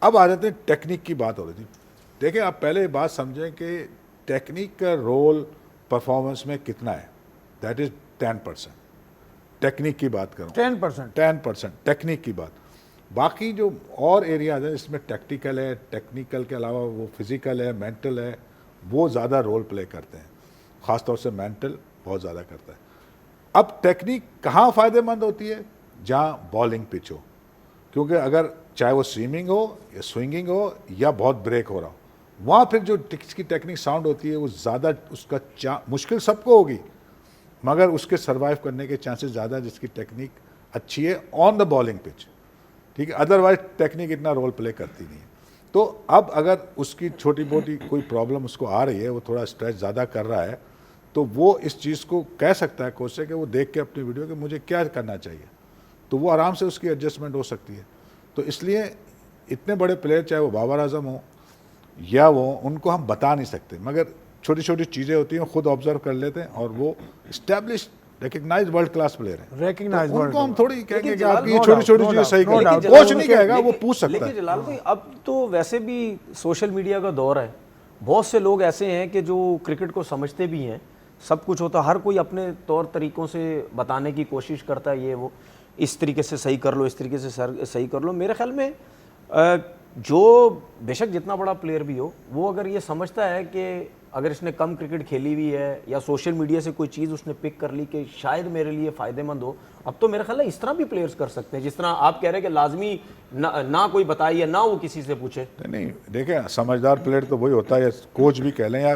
अब आ जाते हैं टेक्निक की बात हो रही थी। देखिए आप पहले ये बात समझें कि टेक्निक का रोल परफॉर्मेंस में कितना है, दैट इज़ 10%। टेक्निक की बात करूँ 10% टेक्निक की बात। बाकी जो और एरियाज हैं इसमें टैक्टिकल है, टेक्निकल के अलावा वो फिज़िकल है, मेंटल है, वो ज़्यादा रोल प्ले करते हैं। ख़ास तौर से मेंटल बहुत ज़्यादा करता है। अब टेक्निक कहाँ फ़ायदेमंद होती है? जहाँ बॉलिंग पिच हो, क्योंकि अगर चाहे वो स्विमिंग हो या स्विंगिंग हो या बहुत ब्रेक हो रहा हो, वहाँ फिर जो की टेक्निक साउंड होती है वो ज़्यादा, उसका मुश्किल सबको होगी मगर उसके सर्वाइव करने के चांसेस ज़्यादा जिसकी टेक्निक अच्छी है ऑन द बॉलिंग पिच, ठीक है। अदरवाइज टेक्निक इतना रोल प्ले करती नहीं है। तो अब अगर उसकी छोटी मोटी कोई प्रॉब्लम उसको आ रही है, वो थोड़ा स्ट्रेस ज़्यादा कर रहा है, तो वो इस चीज़ को कह सकता है कोच से कि वो देख के अपनी वीडियो कि मुझे क्या करना चाहिए, तो वो आराम से उसकी एडजस्टमेंट हो सकती है। तो इसलिए इतने बड़े प्लेयर चाहे वो बाबर आजम हो या वो, उनको हम बता नहीं सकते, मगर छोटी छोटी चीज़ें होती हैं, खुद ऑब्जर्व कर लेते हैं, और वो establish recognize world class player है, तो उनको हम थोड़ी कहेंगे कि आप ये छोटी छोटी चीज़ें सही करें, कोच नहीं कहेगा, वो पूछ सकता है। लेकिन जलाल भाई अब तो वैसे भी सोशल मीडिया का दौर है, बहुत से लोग ऐसे हैं कि जो क्रिकेट को समझते भी हैं, सब कुछ होता, हर कोई अपने तौर तरीक़ों से बताने की कोशिश करता है, ये वो इस तरीके से सही कर लो, इस तरीके से सही कर लो। मेरे ख्याल में जो बेशक जितना बड़ा प्लेयर भी हो, वो अगर ये समझता है कि अगर इसने कम क्रिकेट खेली हुई है या सोशल मीडिया से कोई चीज़ उसने पिक कर ली कि शायद मेरे लिए फ़ायदेमंद हो, अब तो मेरे ख्याल है इस तरह भी प्लेयर्स कर सकते हैं, जिस तरह आप कह रहे हैं कि लाजमी ना कोई बताए या ना वो किसी से पूछे। नहीं देखें, समझदार प्लेयर तो वही होता है, या कोच भी कह लें या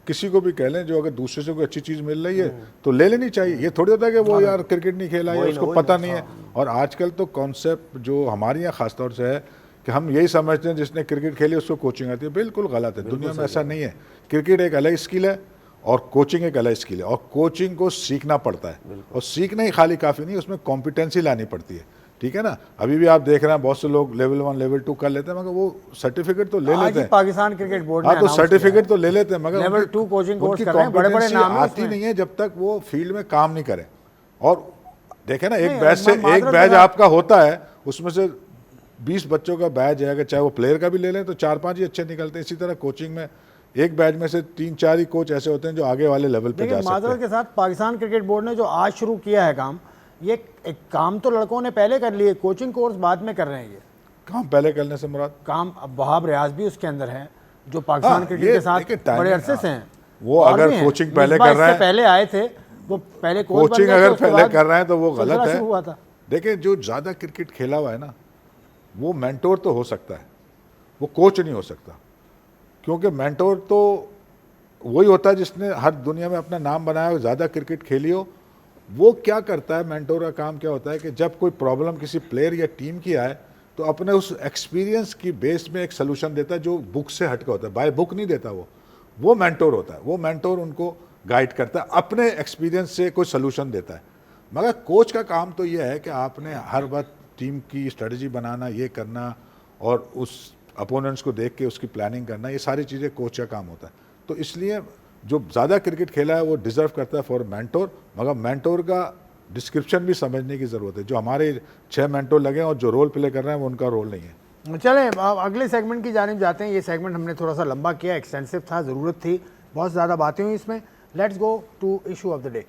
किसी को भी कह लें, जो अगर दूसरे से कोई अच्छी चीज़ मिल रही है तो ले लेनी चाहिए। ये थोड़ी होता है कि वो यार क्रिकेट नहीं खेला है, उसको पता नहीं है। और आजकल तो कॉन्सेप्ट जो हमारे यहाँ ख़ासतौर से है कि हम यही समझते हैं जिसने क्रिकेट खेली उसको कोचिंग आती है, बिल्कुल गलत है। दुनिया में ऐसा नहीं है। क्रिकेट एक अलग स्किल है और कोचिंग एक अलग स्किल है, और कोचिंग को सीखना पड़ता है, और सीखना ही खाली काफ़ी नहीं, उसमें कॉम्पिटेंसी लानी पड़ती है, ठीक है ना। अभी भी आप देख रहे हैं बहुत से लोग लेवल 1 लेवल 2 कर लेते हैं, मगर वो सर्टिफिकेट तो ले लेते हैं। पाकिस्तान क्रिकेट बोर्ड हाँ, तो सर्टिफिकेट तो ले लेते हैं, मगर लेवल 2 कोचिंग कोर्स कर रहे हैं, बड़े-बड़े नाम आती नहीं है जब तक वो फील्ड में काम नहीं करें। और देखें ना, एक बैच से एक बैच आपका होता है, उसमें से 20 बच्चों का बैच है, अगर चाहे वो प्लेयर का भी ले लें तो 4-5 ही अच्छे निकलते हैं। इसी तरह कोचिंग में एक बैच में से 3-4 ही कोच ऐसे होते हैं जो आगे वाले लेवल पे जा सकते हैं। माजरत के साथ पाकिस्तान क्रिकेट बोर्ड ने जो आज शुरू किया है काम, ये एक काम तो लड़कों ने पहले कर लिए, कोचिंग कोर्स बाद में कर रहे हैं। ये काम पहले करने से मुराद काम अब वहाब रियाज भी उसके अंदर है, जो पाकिस्तान क्रिकेट के साथ बड़े अरसे से हैं। वो अगर कोचिंग पहले कर रहे हैं, पहले आए थे वो, पहले कोचिंग अगर पहले कर रहे हैं तो वो गलत है। हुआ था। देखिए, जो ज़्यादा क्रिकेट खेला हुआ है ना, वो मेंटोर तो हो सकता है, वो कोच नहीं हो सकता, क्योंकि मेंटोर तो वही होता है जिसने हर दुनिया में अपना नाम बनाया हो, ज़्यादा क्रिकेट खेली हो। वो क्या करता है, मेंटोर का काम क्या होता है कि जब कोई प्रॉब्लम किसी प्लेयर या टीम की आए तो अपने उस एक्सपीरियंस की बेस में एक सोल्यूशन देता है जो बुक से हट के होता है, बाय बुक नहीं देता। वो मेंटोर होता है। वो मेंटोर उनको गाइड करता है, अपने एक्सपीरियंस से कोई सोल्यूशन देता है। मगर कोच का काम तो ये है कि आपने हर बार टीम की स्ट्रेटजी बनाना, ये करना, और उस अपोनेंट्स को देख के उसकी प्लानिंग करना, ये सारी चीज़ें कोच का काम होता है। तो इसलिए जो ज़्यादा क्रिकेट खेला है वो डिज़र्व करता है फॉर मेंटोर, मगर मेंटोर का डिस्क्रिप्शन भी समझने की ज़रूरत है। जो हमारे 6 मेंटोर लगे हैं और जो रोल प्ले कर रहे हैं वो उनका रोल नहीं है। चलें अब अगले सेगमेंट की जानिब जाते हैं। ये सेगमेंट हमने थोड़ा सा लंबा किया, एक्सटेंसिव था, ज़रूरत थी, बहुत ज़्यादा बातें हुई इसमें। Let's go to issue of the day.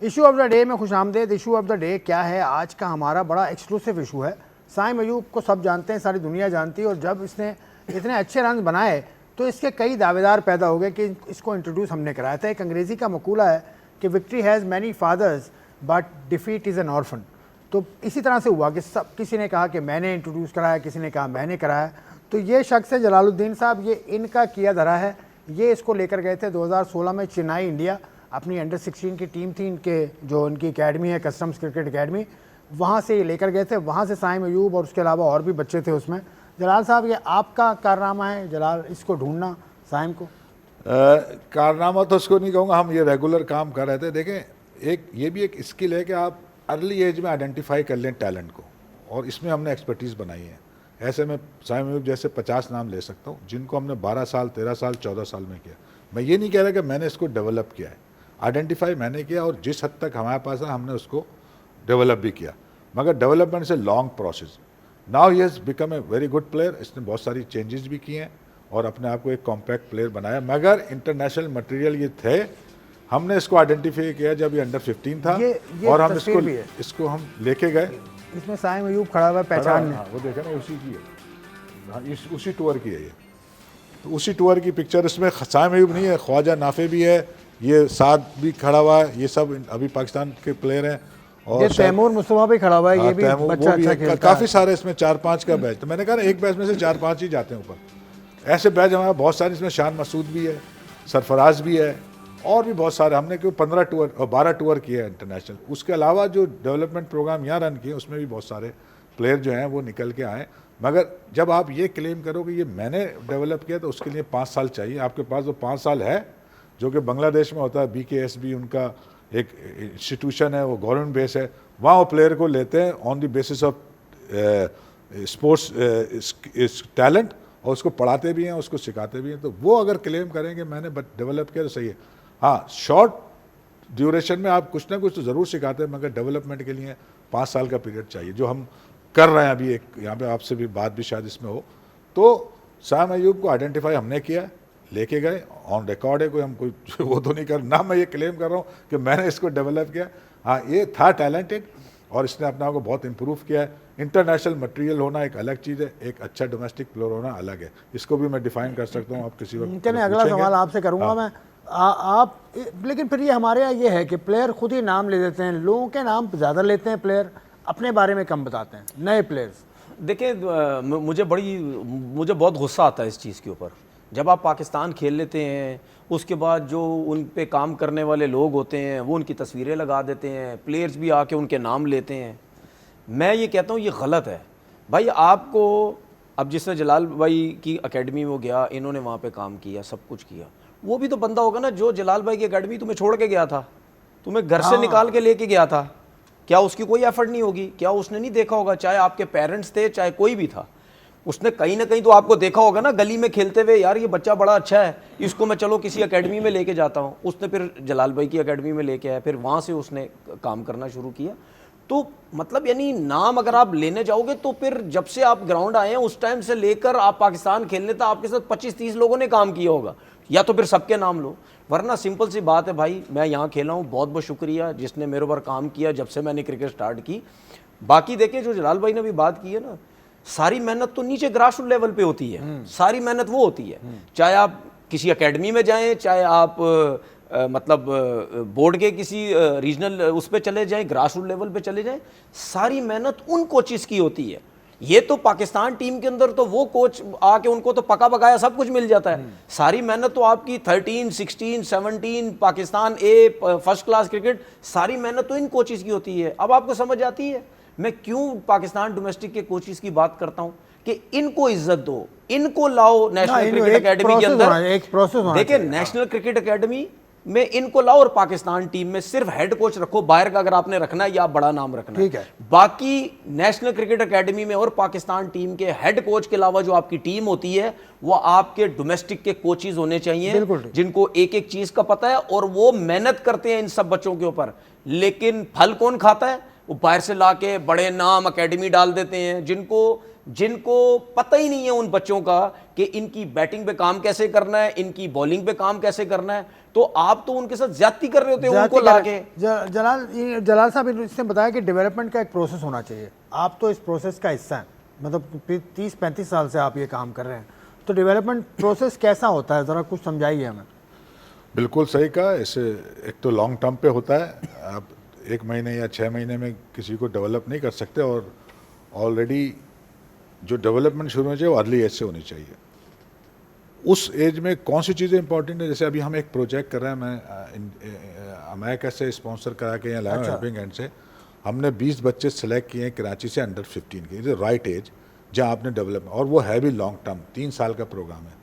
Issue of the day में खुशामदेद। इशू ऑफ द डे क्या है? आज का हमारा बड़ा एक्सक्लूसिव इशू है। साइम अयूब को सब जानते हैं, सारी दुनिया जानती है, और जब इसने इतने अच्छे रन बनाए तो इसके कई दावेदार पैदा हो गए कि इसको इंट्रोड्यूस हमने कराया था। एक अंग्रेज़ी का मकूला है कि victory has many fathers but defeat is an orphan. तो इसी तरह से हुआ कि सब, किसी ने कहा कि मैंने इंट्रोड्यूस कराया, किसी ने कहा मैंने कराया। तो ये शख्स है जलालुद्दीन साहब, ये इनका किया धरा है। ये इसको लेकर गए थे 2016 में चेन्नई, इंडिया। अपनी अंडर 16 की टीम थी इनके, जो इनकी एकेडमी है कस्टम्स क्रिकेट एकेडमी, वहाँ से ये लेकर गए थे। वहाँ से साइम अयूब और उसके अलावा और भी बच्चे थे उसमें। जलाल साहब, ये आपका कारनामा है जलाल, इसको ढूंढना साइम को? कारनामा तो उसको नहीं कहूँगा, हम ये रेगुलर काम कर रहे थे। देखें, एक ये भी एक स्किल है कि आप अर्ली एज में आइडेंटिफाई कर लें टैलेंट को, और इसमें हमने एक्सपर्टीज़ बनाई है। ऐसे में साइम अयूब जैसे 50 नाम ले सकता हूँ जिनको हमने 12 साल, 13 साल, 14 साल में किया। मैं ये नहीं कह रहा कि मैंने इसको डेवलप किया है, आइडेंटिफाई मैंने किया, और जिस हद तक हमारे पास है हमने उसको डेवलप भी किया। मगर डेवलपमेंट से long process. Now he has become a very good player. इसने बहुत सारी चेंजेस भी किए हैं और अपने आप को एक कॉम्पैक्ट प्लेयर बनाया। मगर इंटरनेशनल मटेरियल ये थे, हमने इसको आइडेंटिफाई किया जब ये अंडर 15 था, ये और हम इसको हम लेके गए। इसमें साइम अयूब खड़ा हुआ पहचान में, वो देखा ना, उसी की है। हाँ, उसी टूर की है ये। तो उसी टूर की पिक्चर, इसमें साइम अयूब नहीं है, ख्वाजा नाफे भी है, ये साद भी खड़ा हुआ है, ये सब अभी पाकिस्तान के प्लेयर हैं। और तैमूर मुस्तफा भी खड़ा हुआ है, ये भी बच्चा अच्छा खेलता है। काफ़ी सारे इसमें 4-5 का बैच। तो मैंने कहा ना, एक बैच में से 4-5 ही जाते हैं ऊपर। ऐसे बैच हमारे बहुत सारे, इसमें शान मसूद भी है, सरफराज भी है, और भी बहुत सारे। हमने क्यों 15 टूर और 12 टूर किए हैं इंटरनेशनल। उसके अलावा जो डेवलपमेंट प्रोग्राम यहाँ रन किए उसमें भी बहुत सारे प्लेयर जो हैं वो निकल के आए। मगर जब आप ये क्लेम करो कि ये मैंने डेवलप किया, तो उसके लिए 5 साल चाहिए। आपके पास वो 5 साल है, जो कि बांग्लादेश में होता है, BKSB उनका एक इंस्टीट्यूशन है, वो गवर्नमेंट बेस है। वहाँ वो प्लेयर को लेते हैं on the basis of sports talent, और उसको पढ़ाते भी हैं, उसको सिखाते भी हैं। तो वो अगर क्लेम करें कि मैंने डेवलप किया तो सही है। हाँ, शॉर्ट ड्यूरेशन में आप कुछ ना कुछ तो ज़रूर सिखाते हैं, मगर डेवलपमेंट के लिए 5 साल का पीरियड चाहिए, जो हम कर रहे हैं अभी। एक यहाँ पे आपसे भी बात भी शायद इसमें हो। तो साइम अयूब को आइडेंटिफाई हमने किया, लेके गए, ऑन रिकॉर्ड है, कोई हम कोई वो तो नहीं कर ना, मैं ये क्लेम कर रहा हूँ कि मैंने इसको डेवलप किया। हाँ, ये था टैलेंटेड, और इसने अपने आप को बहुत इंप्रूव किया है। इंटरनेशनल मटेरियल होना एक अलग चीज़ है, एक अच्छा डोमेस्टिक प्लेयर होना अलग है। इसको भी मैं डिफाइन कर सकता हूँ, आप किसी वक्त। चलिए, अगला सवाल आपसे करूँगा मैं। आप लेकिन फिर ये हमारे यहाँ ये है कि प्लेयर खुद ही नाम ले देते हैं, लोगों के नाम ज़्यादा लेते हैं, प्लेयर अपने बारे में कम बताते हैं, नए प्लेयर्स। देखिए, मुझे बहुत गुस्सा आता है इस चीज़ के ऊपर। जब आप पाकिस्तान खेल लेते हैं उसके बाद जो उन पे काम करने वाले लोग होते हैं वो उनकी तस्वीरें लगा देते हैं, प्लेयर्स भी आके उनके नाम लेते हैं। मैं ये कहता हूँ ये गलत है भाई। आपको अब जिसने जलाल भाई की एकेडमी में वो गया, इन्होंने वहाँ पे काम किया, सब कुछ किया, वो भी तो बंदा होगा ना जो जलाल भाई की एकेडमी तुम्हें छोड़ के गया था, तुम्हें घर से निकाल के लेके गया था। क्या उसकी कोई एफर्ट नहीं होगी? क्या उसने नहीं देखा होगा? चाहे आपके पेरेंट्स थे चाहे कोई भी था, उसने कहीं ना कहीं तो आपको देखा होगा ना गली में खेलते हुए, यार ये बच्चा बड़ा अच्छा है, इसको मैं चलो किसी एकेडमी में लेके जाता हूँ। उसने फिर जलाल भाई की एकेडमी में लेके आया, फिर वहाँ से उसने काम करना शुरू किया। तो मतलब यानी नाम अगर आप लेने जाओगे तो फिर जब से आप ग्राउंड आए हैं उस टाइम से लेकर आप पाकिस्तान खेलने तक आपके साथ 25-30 लोगों ने काम किया होगा, या तो फिर सबके नाम लो। वरना सिंपल सी बात है भाई, मैं यहाँ खेला हूँ, बहुत बहुत शुक्रिया जिसने मेरे ऊपर काम किया जब से मैंने क्रिकेट स्टार्ट की। बाकी देखिए जो जलाल भाई ने भी बात की है ना, सारी मेहनत तो नीचे ग्रास रूट लेवल पे होती है, सारी मेहनत वो होती है। चाहे आप किसी एकेडमी में जाएं, चाहे आप मतलब बोर्ड के किसी रीजनल उस पे चले जाएं, ग्रास रूट लेवल पे चले जाएं, सारी मेहनत उन कोचेस की होती है। ये तो पाकिस्तान टीम के अंदर तो वो कोच आके उनको तो पका पकाया सब कुछ मिल जाता है। सारी मेहनत तो आपकी 13, 16, 17 पाकिस्तान ए फर्स्ट क्लास क्रिकेट, सारी मेहनत तो इन कोचेस की होती है। अब आपको समझ आती है मैं क्यों पाकिस्तान डोमेस्टिक के कोचेस की बात करता हूं कि इनको इज्जत दो, इनको लाओ नेशनल क्रिकेट एकेडमी के अंदर। एक प्रोसेस देखिए नेशनल क्रिकेट एकेडमी में इनको लाओ और पाकिस्तान टीम में सिर्फ हेड कोच रखो, बाहर का अगर आपने रखना है या बड़ा नाम रखना ठीक है। बाकी नेशनल क्रिकेट एकेडमी में और पाकिस्तान टीम के हेड कोच के अलावा जो आपकी टीम होती है वो आपके डोमेस्टिक के कोचेस होने चाहिए, जिनको एक एक चीज का पता है और वो मेहनत करते हैं इन सब बच्चों के ऊपर। लेकिन फल कौन खाता है? वो बाहर से लाके बड़े नाम एकेडमी डाल देते हैं, जिनको पता ही नहीं है उन बच्चों का कि इनकी बैटिंग पे काम कैसे करना है, इनकी बॉलिंग पे काम कैसे करना है। तो आप तो उनके साथ ज्यादती कर रहे होते हैं उनको लाके। जलाल साहब इसने बताया कि डेवलपमेंट का एक प्रोसेस होना चाहिए। आप तो इस प्रोसेस का हिस्सा हैं, मतलब 30-35 साल से आप ये काम कर रहे हैं, तो डेवलपमेंट प्रोसेस कैसा होता है, ज़रा कुछ समझाइए हमें। बिल्कुल सही कहा। इसे एक तो लॉन्ग टर्म पे होता है, आप 1 महीने या 6 महीने में किसी को डेवलप नहीं कर सकते, और ऑलरेडी जो डेवलपमेंट शुरू होनी चाहिए वो अर्ली एज से होनी चाहिए। उस एज में कौन सी चीज़ें इंपॉर्टेंट है, जैसे अभी हम एक प्रोजेक्ट कर रहे हैं, मैं अमेरिका से स्पॉन्सर करा के यहाँ लाया हूँ, हेल्पिंग हैंड से हमने 20 बच्चे सेलेक्ट किए हैं कराची से अंडर 15 के, इज़ राइट एज जहाँ आपने डेवलप, और वो है भी लॉन्ग टर्म, 3 साल का प्रोग्राम है।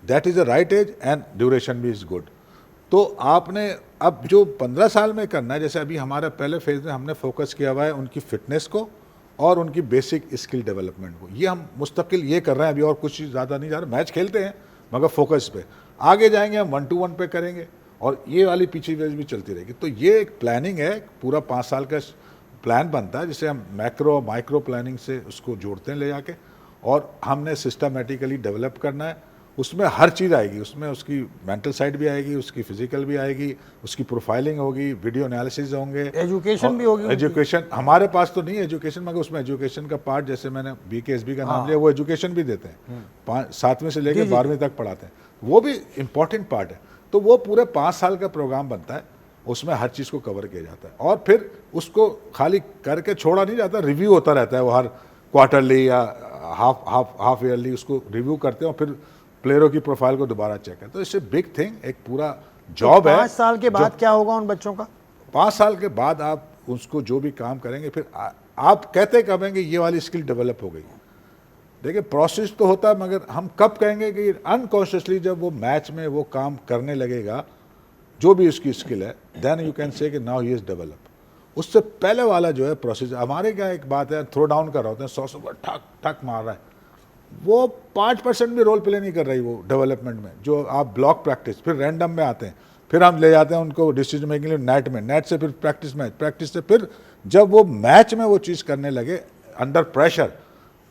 That is the right age and duration भी इज़ गुड। तो आपने अब जो 15 साल में करना है, जैसे अभी हमारा पहले फेज में हमने फोकस किया हुआ है उनकी फिटनेस को और उनकी बेसिक स्किल डेवलपमेंट को, ये हम मुस्तकिल ये कर रहे हैं अभी, और कुछ ज़्यादा नहीं जा रहा। मैच खेलते हैं मगर फोकस पे, आगे जाएंगे हम 1-to-1 पे करेंगे, और ये वाली पीछे वेज भी चलती रहेगी। तो ये एक प्लानिंग है, पूरा 5 साल का प्लान बनता है, जिसे हम मैक्रो माइक्रो प्लानिंग से उसको जोड़ते हैं ले जाके, और हमने सिस्टमेटिकली डेवलप करना है। उसमें हर चीज़ आएगी, उसमें उसकी मेंटल साइड भी आएगी, उसकी फिजिकल भी आएगी, उसकी प्रोफाइलिंग होगी, वीडियो एनालिसिस होंगे, एजुकेशन भी होगी। एजुकेशन हमारे पास तो नहीं है एजुकेशन, मगर उसमें एजुकेशन का पार्ट, जैसे मैंने BKSB का नाम लिया, वो एजुकेशन भी देते हैं, 7वीं से लेकर 12वीं तक पढ़ाते हैं, वो भी इम्पॉर्टेंट पार्ट है। तो वो पूरे 5 साल का प्रोग्राम बनता है, उसमें हर चीज़ को कवर किया जाता है, और फिर उसको खाली करके छोड़ा नहीं जाता, रिव्यू होता रहता है, वो हर क्वार्टरली या हाफ ईयरली उसको रिव्यू करते हैं, और फिर प्लेयरों की प्रोफाइल को दोबारा चेक है। तो इससे बिग थिंग, एक पूरा जॉब है। 5 साल के बाद क्या होगा उन बच्चों का? 5 साल के बाद आप उसको जो भी काम करेंगे, फिर आप कहते कहेंगे ये वाली स्किल डेवलप हो गई। देखिए प्रोसेस तो होता है, मगर हम कब कहेंगे कि अनकॉन्शियसली जब वो मैच में वो काम करने लगेगा जो भी उसकी स्किल है, देन यू कैन से कि नाउ ही इज डेवलप। उससे पहले वाला जो है प्रोसेस, हमारे क्या एक बात है, थ्रो डाउन कर रहा होता है, 100 पर ठक ठक मार रहा है, वो 5% भी रोल प्ले नहीं कर रही वो डेवलपमेंट में। जो आप ब्लॉक प्रैक्टिस, फिर रैंडम में आते हैं, फिर हम ले जाते हैं उनको डिसीजन मेकिंग लिए नेट में, नेट से फिर प्रैक्टिस मैच, प्रैक्टिस से फिर जब वो मैच में वो चीज़ करने लगे अंडर प्रेशर,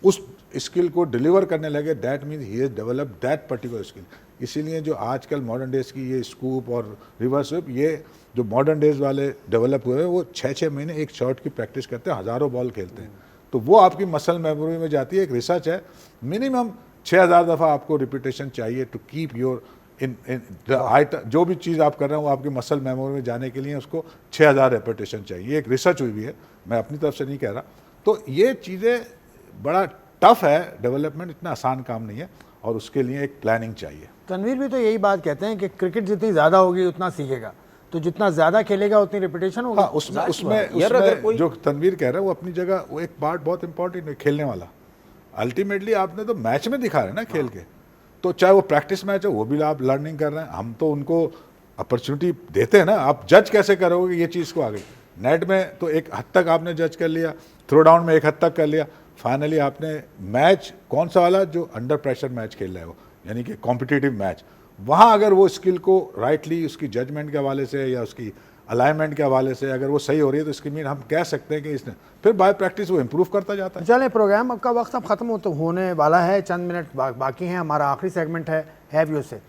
उस स्किल को डिलीवर करने लगे, that means he has developed that particular skill. इसीलिए जो आजकल मॉडर्न डेज की ये स्कूप और रिवर्स स्वीप, ये जो मॉडर्न डेज वाले डेवलप हुए हैं, वो 6-6 महीने एक शॉट की प्रैक्टिस करते हैं, हज़ारों बॉल खेलते हैं, तो वो आपकी मसल मेमोरी में जाती है। एक रिसर्च है, मिनिमम 6000 दफ़ा आपको रिपीटेशन चाहिए टू कीप योर इन जो भी चीज़ आप कर रहे हैं वो आपकी मसल मेमोरी में जाने के लिए उसको 6000 रिपीटेशन चाहिए। एक रिसर्च हुई भी है, मैं अपनी तरफ से नहीं कह रहा। तो ये चीज़ें बड़ा टफ है, डेवलपमेंट इतना आसान काम नहीं है, और उसके लिए एक प्लानिंग चाहिए। तनवीर भी तो यही बात कहते हैं कि क्रिकेट जितनी ज़्यादा होगी उतना सीखेगा, तो जितना ज़्यादा खेलेगा उतनी रिपीटेशन होगी। हाँ, उसमें जो तनवीर कह रहा है वो अपनी जगह, वो एक पार्ट बहुत इंपॉर्टेंट है खेलने वाला। अल्टीमेटली आपने तो मैच में दिखा रहे हैं ना खेल के, तो चाहे वो प्रैक्टिस मैच है वो भी आप लर्निंग कर रहे हैं। हम तो उनको अपॉर्चुनिटी देते हैं ना। आप जज कैसे करोगे ये चीज़ को? आगे नेट में तो एक हद तक आपने जज कर लिया, थ्रो डाउन में एक हद तक कर लिया, फाइनली आपने मैच कौन सा वाला जो अंडर प्रेशर मैच खेल रहा है वो, यानी कि कॉम्पिटिटिव मैच, वहाँ अगर वो स्किल को राइटली उसकी जजमेंट के हवाले से या उसकी अलाइनमेंट के हवाले से अगर वो सही हो रही है तो इसकी मीन हम कह सकते हैं कि इसने फिर बाय प्रैक्टिस वो इम्प्रूव करता जाता है। चलें, प्रोग्राम आपका वक्त अब ख़त्म होने वाला है, चंद मिनट बाकी हैं। हमारा आखिरी सेगमेंट है हैव यू से।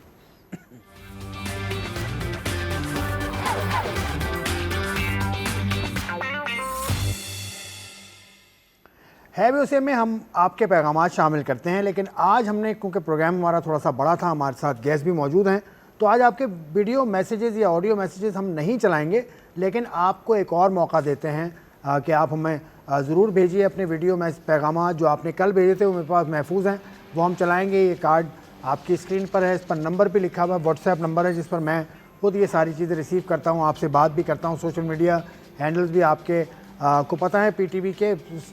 हैव यू से में हम आपके पैगामात शामिल करते हैं, लेकिन आज हमने, क्योंकि प्रोग्राम हमारा थोड़ा सा बड़ा था, हमारे साथ गेस्ट भी मौजूद हैं, तो आज आपके वीडियो मैसेजेस या ऑडियो मैसेजेस हम नहीं चलाएंगे, लेकिन आपको एक और मौका देते हैं कि आप हमें ज़रूर भेजिए अपने वीडियो पैगामात। जो आपने कल भेजे थे वो मेरे पास महफूज हैं, वो हम चलाएँगे। ये कार्ड आपकी स्क्रीन पर है, इस पर नंबर भी लिखा हुआ है, व्हाट्सएप नंबर है जिस पर मैं खुद ये सारी चीज़ें रिसीव करता हूँ, आपसे बात भी करता हूँ। सोशल मीडिया हैंडल्स भी आपके को पता है, PTV के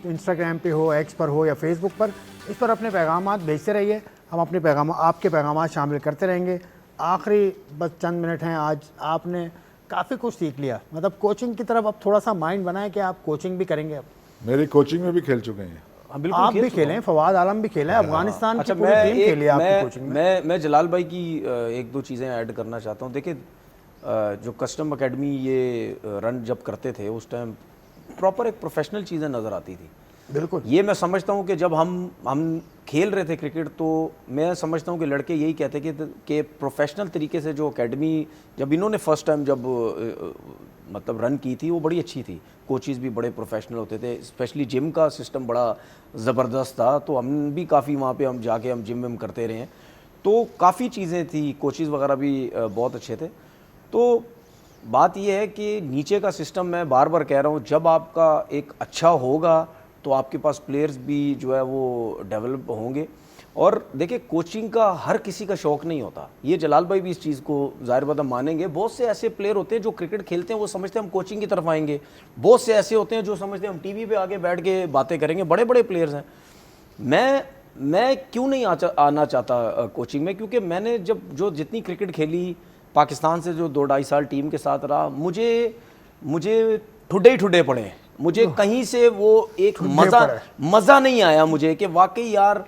इंस्टाग्राम पे हो, एक्स पर हो या फेसबुक पर, इस पर अपने पैगामात भेजते रहिए। हम अपने आपके पैगामात शामिल करते रहेंगे। आखिरी बस चंद मिनट हैं। आज आपने काफ़ी कुछ सीख लिया, मतलब कोचिंग की तरफ अब थोड़ा सा माइंड बना है कि आप कोचिंग भी करेंगे। अब मेरी कोचिंग में भी खेल चुके हैं आप भी खेलें, फवाद आलम भी खेले, अफगानिस्तान की पूरी टीम खेली आपकी कोचिंग में। मैं जलाल भाई की एक दो चीज़ें ऐड करना चाहता हूँ। देखिए, जो कस्टम अकेडमी ये रन जब करते थे उस टाइम प्रॉपर एक प्रोफेशनल चीज़ें नज़र आती थी। बिल्कुल, ये मैं समझता हूँ कि जब हम खेल रहे थे क्रिकेट, तो मैं समझता हूँ कि लड़के यही कहते कि प्रोफेशनल तरीके से जो एकेडमी जब इन्होंने फर्स्ट टाइम जब मतलब रन की थी वो बड़ी अच्छी थी। कोचेज़ भी बड़े प्रोफेशनल होते थे, स्पेशली जिम का सिस्टम बड़ा ज़बरदस्त था। तो हम भी काफ़ी वहाँ पे हम जाके हम जिम विम करते रहे हैं, तो काफ़ी चीज़ें थी, कोचेज़ वगैरह भी बहुत अच्छे थे। तो बात यह है कि नीचे का सिस्टम, मैं बार बार कह रहा हूँ, जब आपका एक अच्छा होगा तो आपके पास प्लेयर्स भी जो है वो डेवलप होंगे। और देखिए, कोचिंग का हर किसी का शौक़ नहीं होता, ये जलाल भाई भी इस चीज़ को ज़ाहिर बात मानेंगे। बहुत से ऐसे प्लेयर होते हैं जो क्रिकेट खेलते हैं, वो समझते हैं हम कोचिंग की तरफ आएंगे। बहुत से ऐसे होते हैं जो समझते हैं हम टीवी पे आगे बैठ के बातें करेंगे। बड़े बड़े प्लेयर्स हैं। मैं क्यों नहीं आना चाहता कोचिंग में, क्योंकि मैंने जो जितनी क्रिकेट खेली पाकिस्तान से, जो 2-2.5 साल टीम के साथ रहा, मुझे ठुड्डे पड़े। मुझे कहीं से वो एक मज़ा नहीं आया मुझे कि वाकई यार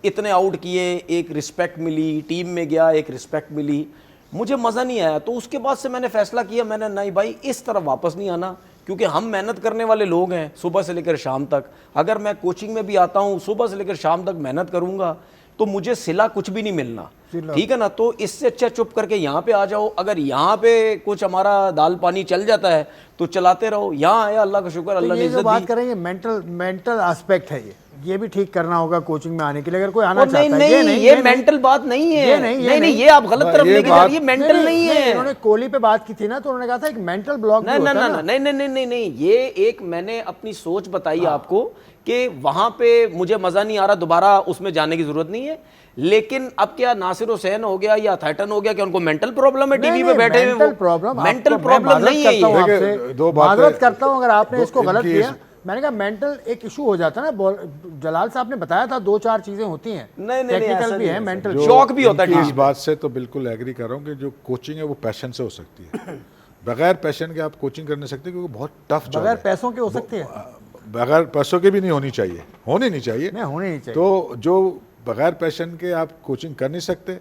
इतने आउट किए, एक रिस्पेक्ट मिली, टीम में गया एक रिस्पेक्ट मिली, मुझे मज़ा नहीं आया। तो उसके बाद से मैंने फ़ैसला किया, मैंने नहीं भाई इस तरफ वापस नहीं आना, क्योंकि हम मेहनत करने वाले लोग हैं सुबह से लेकर शाम तक। अगर मैं कोचिंग में भी आता हूँ, सुबह से लेकर शाम तक मेहनत करूँगा, तो मुझे सिला कुछ भी नहीं मिलना, ठीक है ना। तो इससे अच्छा चुप करके यहाँ पे आ जाओ। अगर यहाँ पे कुछ हमारा दाल पानी चल जाता है तो चलाते रहो। यहाँ आया, अल्लाह का शुक्र, अल्लाह ने इज्जत दी। बात करेंगे मेंटल एस्पेक्ट है, ये भी ठीक करना होगा कोचिंग में आने के लिए, अगर कोई आना चाहता है। ये मेंटल बात नहीं है, नहीं, ये आप गलत तरफ लेके जा रही है। मेंटल नहीं है। उन्होंने कोहली पे बात की थी ना, तो उन्होंने कहा था एक मेंटल ब्लॉक। नहीं, ये एक मैंने अपनी सोच बताई आपको कि वहां पे मुझे मजा नहीं आ रहा, दोबारा उसमें जाने की जरूरत नहीं है। लेकिन अब क्या नासिर हुसैन हो गया या थैटन हो गया कि उनको मेंटल प्रॉब्लम है, टीवी पे बैठे हुए? मेंटल प्रॉब्लम नहीं है ये। माजरत करता हूं अगर आपने इसको गलत किया। मैंने कहा मेंटल एक इशू हो जाता है ना, जलाल साहब ने बताया था 2-4 चीजें होती हैं, टेक्निकल भी है, मेंटल शॉक भी होता है। इस बात से तो बिल्कुल एग्री कर रहा हूँ कि जो कोचिंग है वो पैशन से हो सकती है। बगैर पैशन के आप कोचिंग कर नहीं सकते, क्योंकि बहुत टफ जॉब है। बगैर पैसों के हो सकती है, बगैर पैसों के भी नहीं होनी चाहिए, होनी नहीं चाहिए। तो जो बगैर पैशन के आप कोचिंग कर नहीं सकते,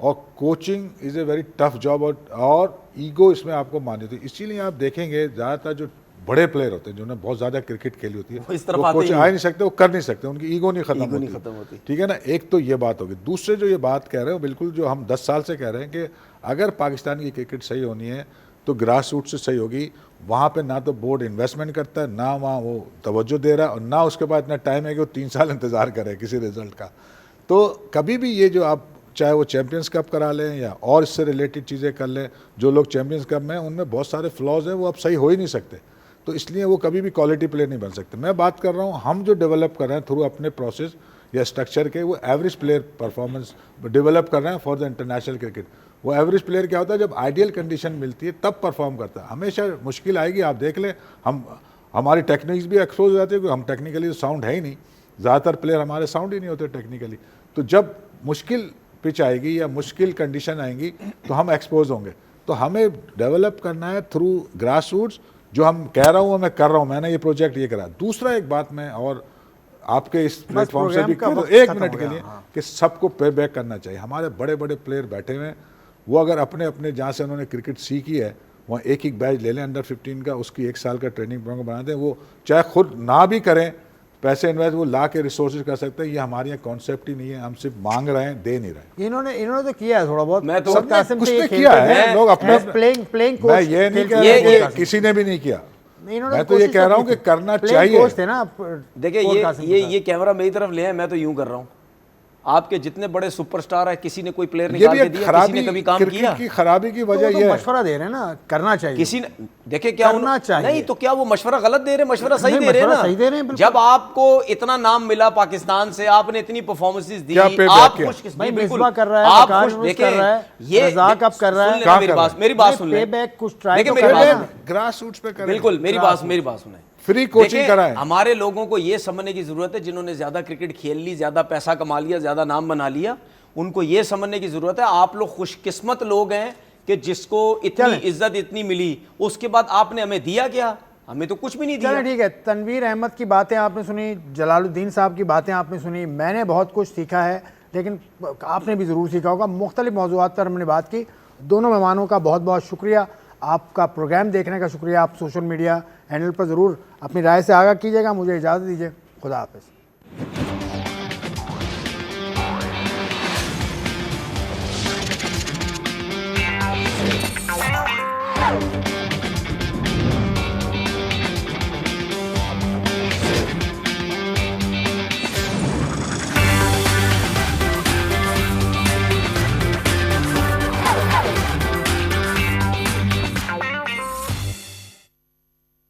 और coaching is a very tough job, और ईगो इसमें आपको मानी होती है। इसीलिए आप देखेंगे ज़्यादातर जो बड़े प्लेयर होते हैं, जिन्होंने बहुत ज़्यादा क्रिकेट खेली होती है, वो कोच आ ही नहीं सकते, वो कर नहीं सकते, उनकी ईगो नहीं खत्म होती, ठीक है ना। एक तो ये बात होगी। दूसरे जो ये बात कह रहे हो, बिल्कुल जो हम 10 साल से कह रहे हैं कि अगर पाकिस्तान की क्रिकेट सही होनी है तो ग्रास रूट से सही होगी। वहाँ पे ना तो बोर्ड इन्वेस्टमेंट करता है, ना वहाँ वो तवज्जो दे रहा है, और ना उसके बाद इतना टाइम है कि वो 3 साल इंतज़ार करे किसी रिजल्ट का। तो कभी भी ये जो आप चाहे वो चैम्पियंस कप करा लें या और इससे रिलेटेड चीज़ें कर लें, जो लोग चैम्पियंस कप में, उनमें बहुत सारे फ्लॉज हैं, वो अब सही हो ही नहीं सकते। तो इसलिए वो कभी भी क्वालिटी प्लेयर नहीं बन सकते। मैं बात कर रहा हूँ हम जो डेवलप कर रहे हैं थ्रू अपने प्रोसेस, या स्ट्रक्चर के, वो एवरेज प्लेयर परफॉर्मेंस डेवलप कर रहे हैं फॉर द इंटरनेशनल क्रिकेट। वो एवरेज प्लेयर क्या होता है, जब आइडियल कंडीशन मिलती है तब परफॉर्म करता है। हमेशा मुश्किल आएगी, आप देख लें, हमारी टेक्निक्स भी एक्सपोज हो जाती है, क्योंकि हम टेक्निकली तो साउंड है ही नहीं, ज़्यादातर प्लेयर हमारे साउंड ही नहीं होते टेक्निकली। तो जब मुश्किल पिच आएगी या मुश्किल कंडीशन आएंगी तो हम एक्सपोज होंगे। तो हमें डेवलप करना है थ्रू ग्रास रूट्स, जो हम कह रहा हूँ मैं कर रहा हूँ, मैंने ये प्रोजेक्ट ये करा। दूसरा एक बात मैं और आपके इस प्लेटफॉर्म से भी कह दो एक मिनट के लिए, कि सबको पे बैक करना चाहिए। हमारे बड़े बड़े प्लेयर बैठे हुए हैं, वो अगर अपने अपने जहाँ से उन्होंने क्रिकेट सीखी है वहाँ एक एक बैच ले लें अंडर 15 का, उसकी 1 साल का ट्रेनिंग प्रोग्राम बना दें। वो चाहे खुद ना भी करें पैसे इन्वेस्ट, वो ला के रिसोर्सेज कर सकते हैं। ये हमारे यहाँ कॉन्सेप्ट ही नहीं है, हम सिर्फ मांग रहे हैं, दे नहीं रहे। इन्होंने तो किया है थोड़ा बहुत, मैं तो सबने कुछ तो किया है, लोग अपने प्लेइंग मैं ये नहीं कह रहा कि किसी ने भी नहीं किया, मैं तो ये कह रहा हूँ कि करना चाहिए। थे ना, देखिए ये कैमरा मेरी तरफ ले है, मैं तो यूं कर रहा हूँ। आपके जितने बड़े सुपरस्टार है, किसी ने कोई प्लेयर निकाल के दिया, किसी ने कभी काम किया? की खराबी की वजह तो ये है, मशवरा दे रहे हैं ना, करना चाहिए। किसी ने देखिए क्या करना चाहिए। नहीं तो क्या वो मशवरा गलत दे रहे, मशवरा सही नहीं, दे रहे हैं मशवरा सही दे रहे हैं, ना। बिल्कुल। जब आपको इतना नाम मिला पाकिस्तान से, आपने इतनी परफॉर्मेंसेस दी, क्या पे आप बैक खुश किस भाई, बिल्कुल मिसबा कर रहा है, आप वकार खुश यूनुस देखें, कर रहा है, ये रज़ाक अब कर रहा है। सुन लेना मेरी बात सुन पे ले, बैक कुछ ट्राई देखिए तो मेरी करना बात है। ग्रास रूट्स पे करें, बिल्कुल मेरी बात सुने। फ्री कोचिंग देखिए, कराएं। हमारे लोगों को ये समझने की जरूरत है, जिन्होंने ज्यादा क्रिकेट खेल ली, ज्यादा पैसा कमा लिया, ज्यादा नाम बना लिया, उनको ये समझने की जरूरत है आप लोग खुशकिस्मत लोग हैं कि जिसको इतनी इज्जत इतनी मिली, उसके बाद आपने हमें दिया क्या? हमें तो कुछ भी नहीं दिया। चलो ठीक है, तनवीर अहमद की बातें आपने सुनी, जलालुद्दीन साहब की बातें आपने सुनी, मैंने बहुत कुछ सीखा है, लेकिन आपने भी ज़रूर सीखा होगा। मुख्तलिफ मौज़ूआत पर हमने बात की। दोनों मेहमानों का बहुत बहुत शुक्रिया, आपका प्रोग्राम देखने का शुक्रिया। आप सोशल मीडिया हैंडल पर ज़रूर अपनी राय से आगाह कीजिएगा। मुझे इजाज़त दीजिए, खुदा हाफ़िज़।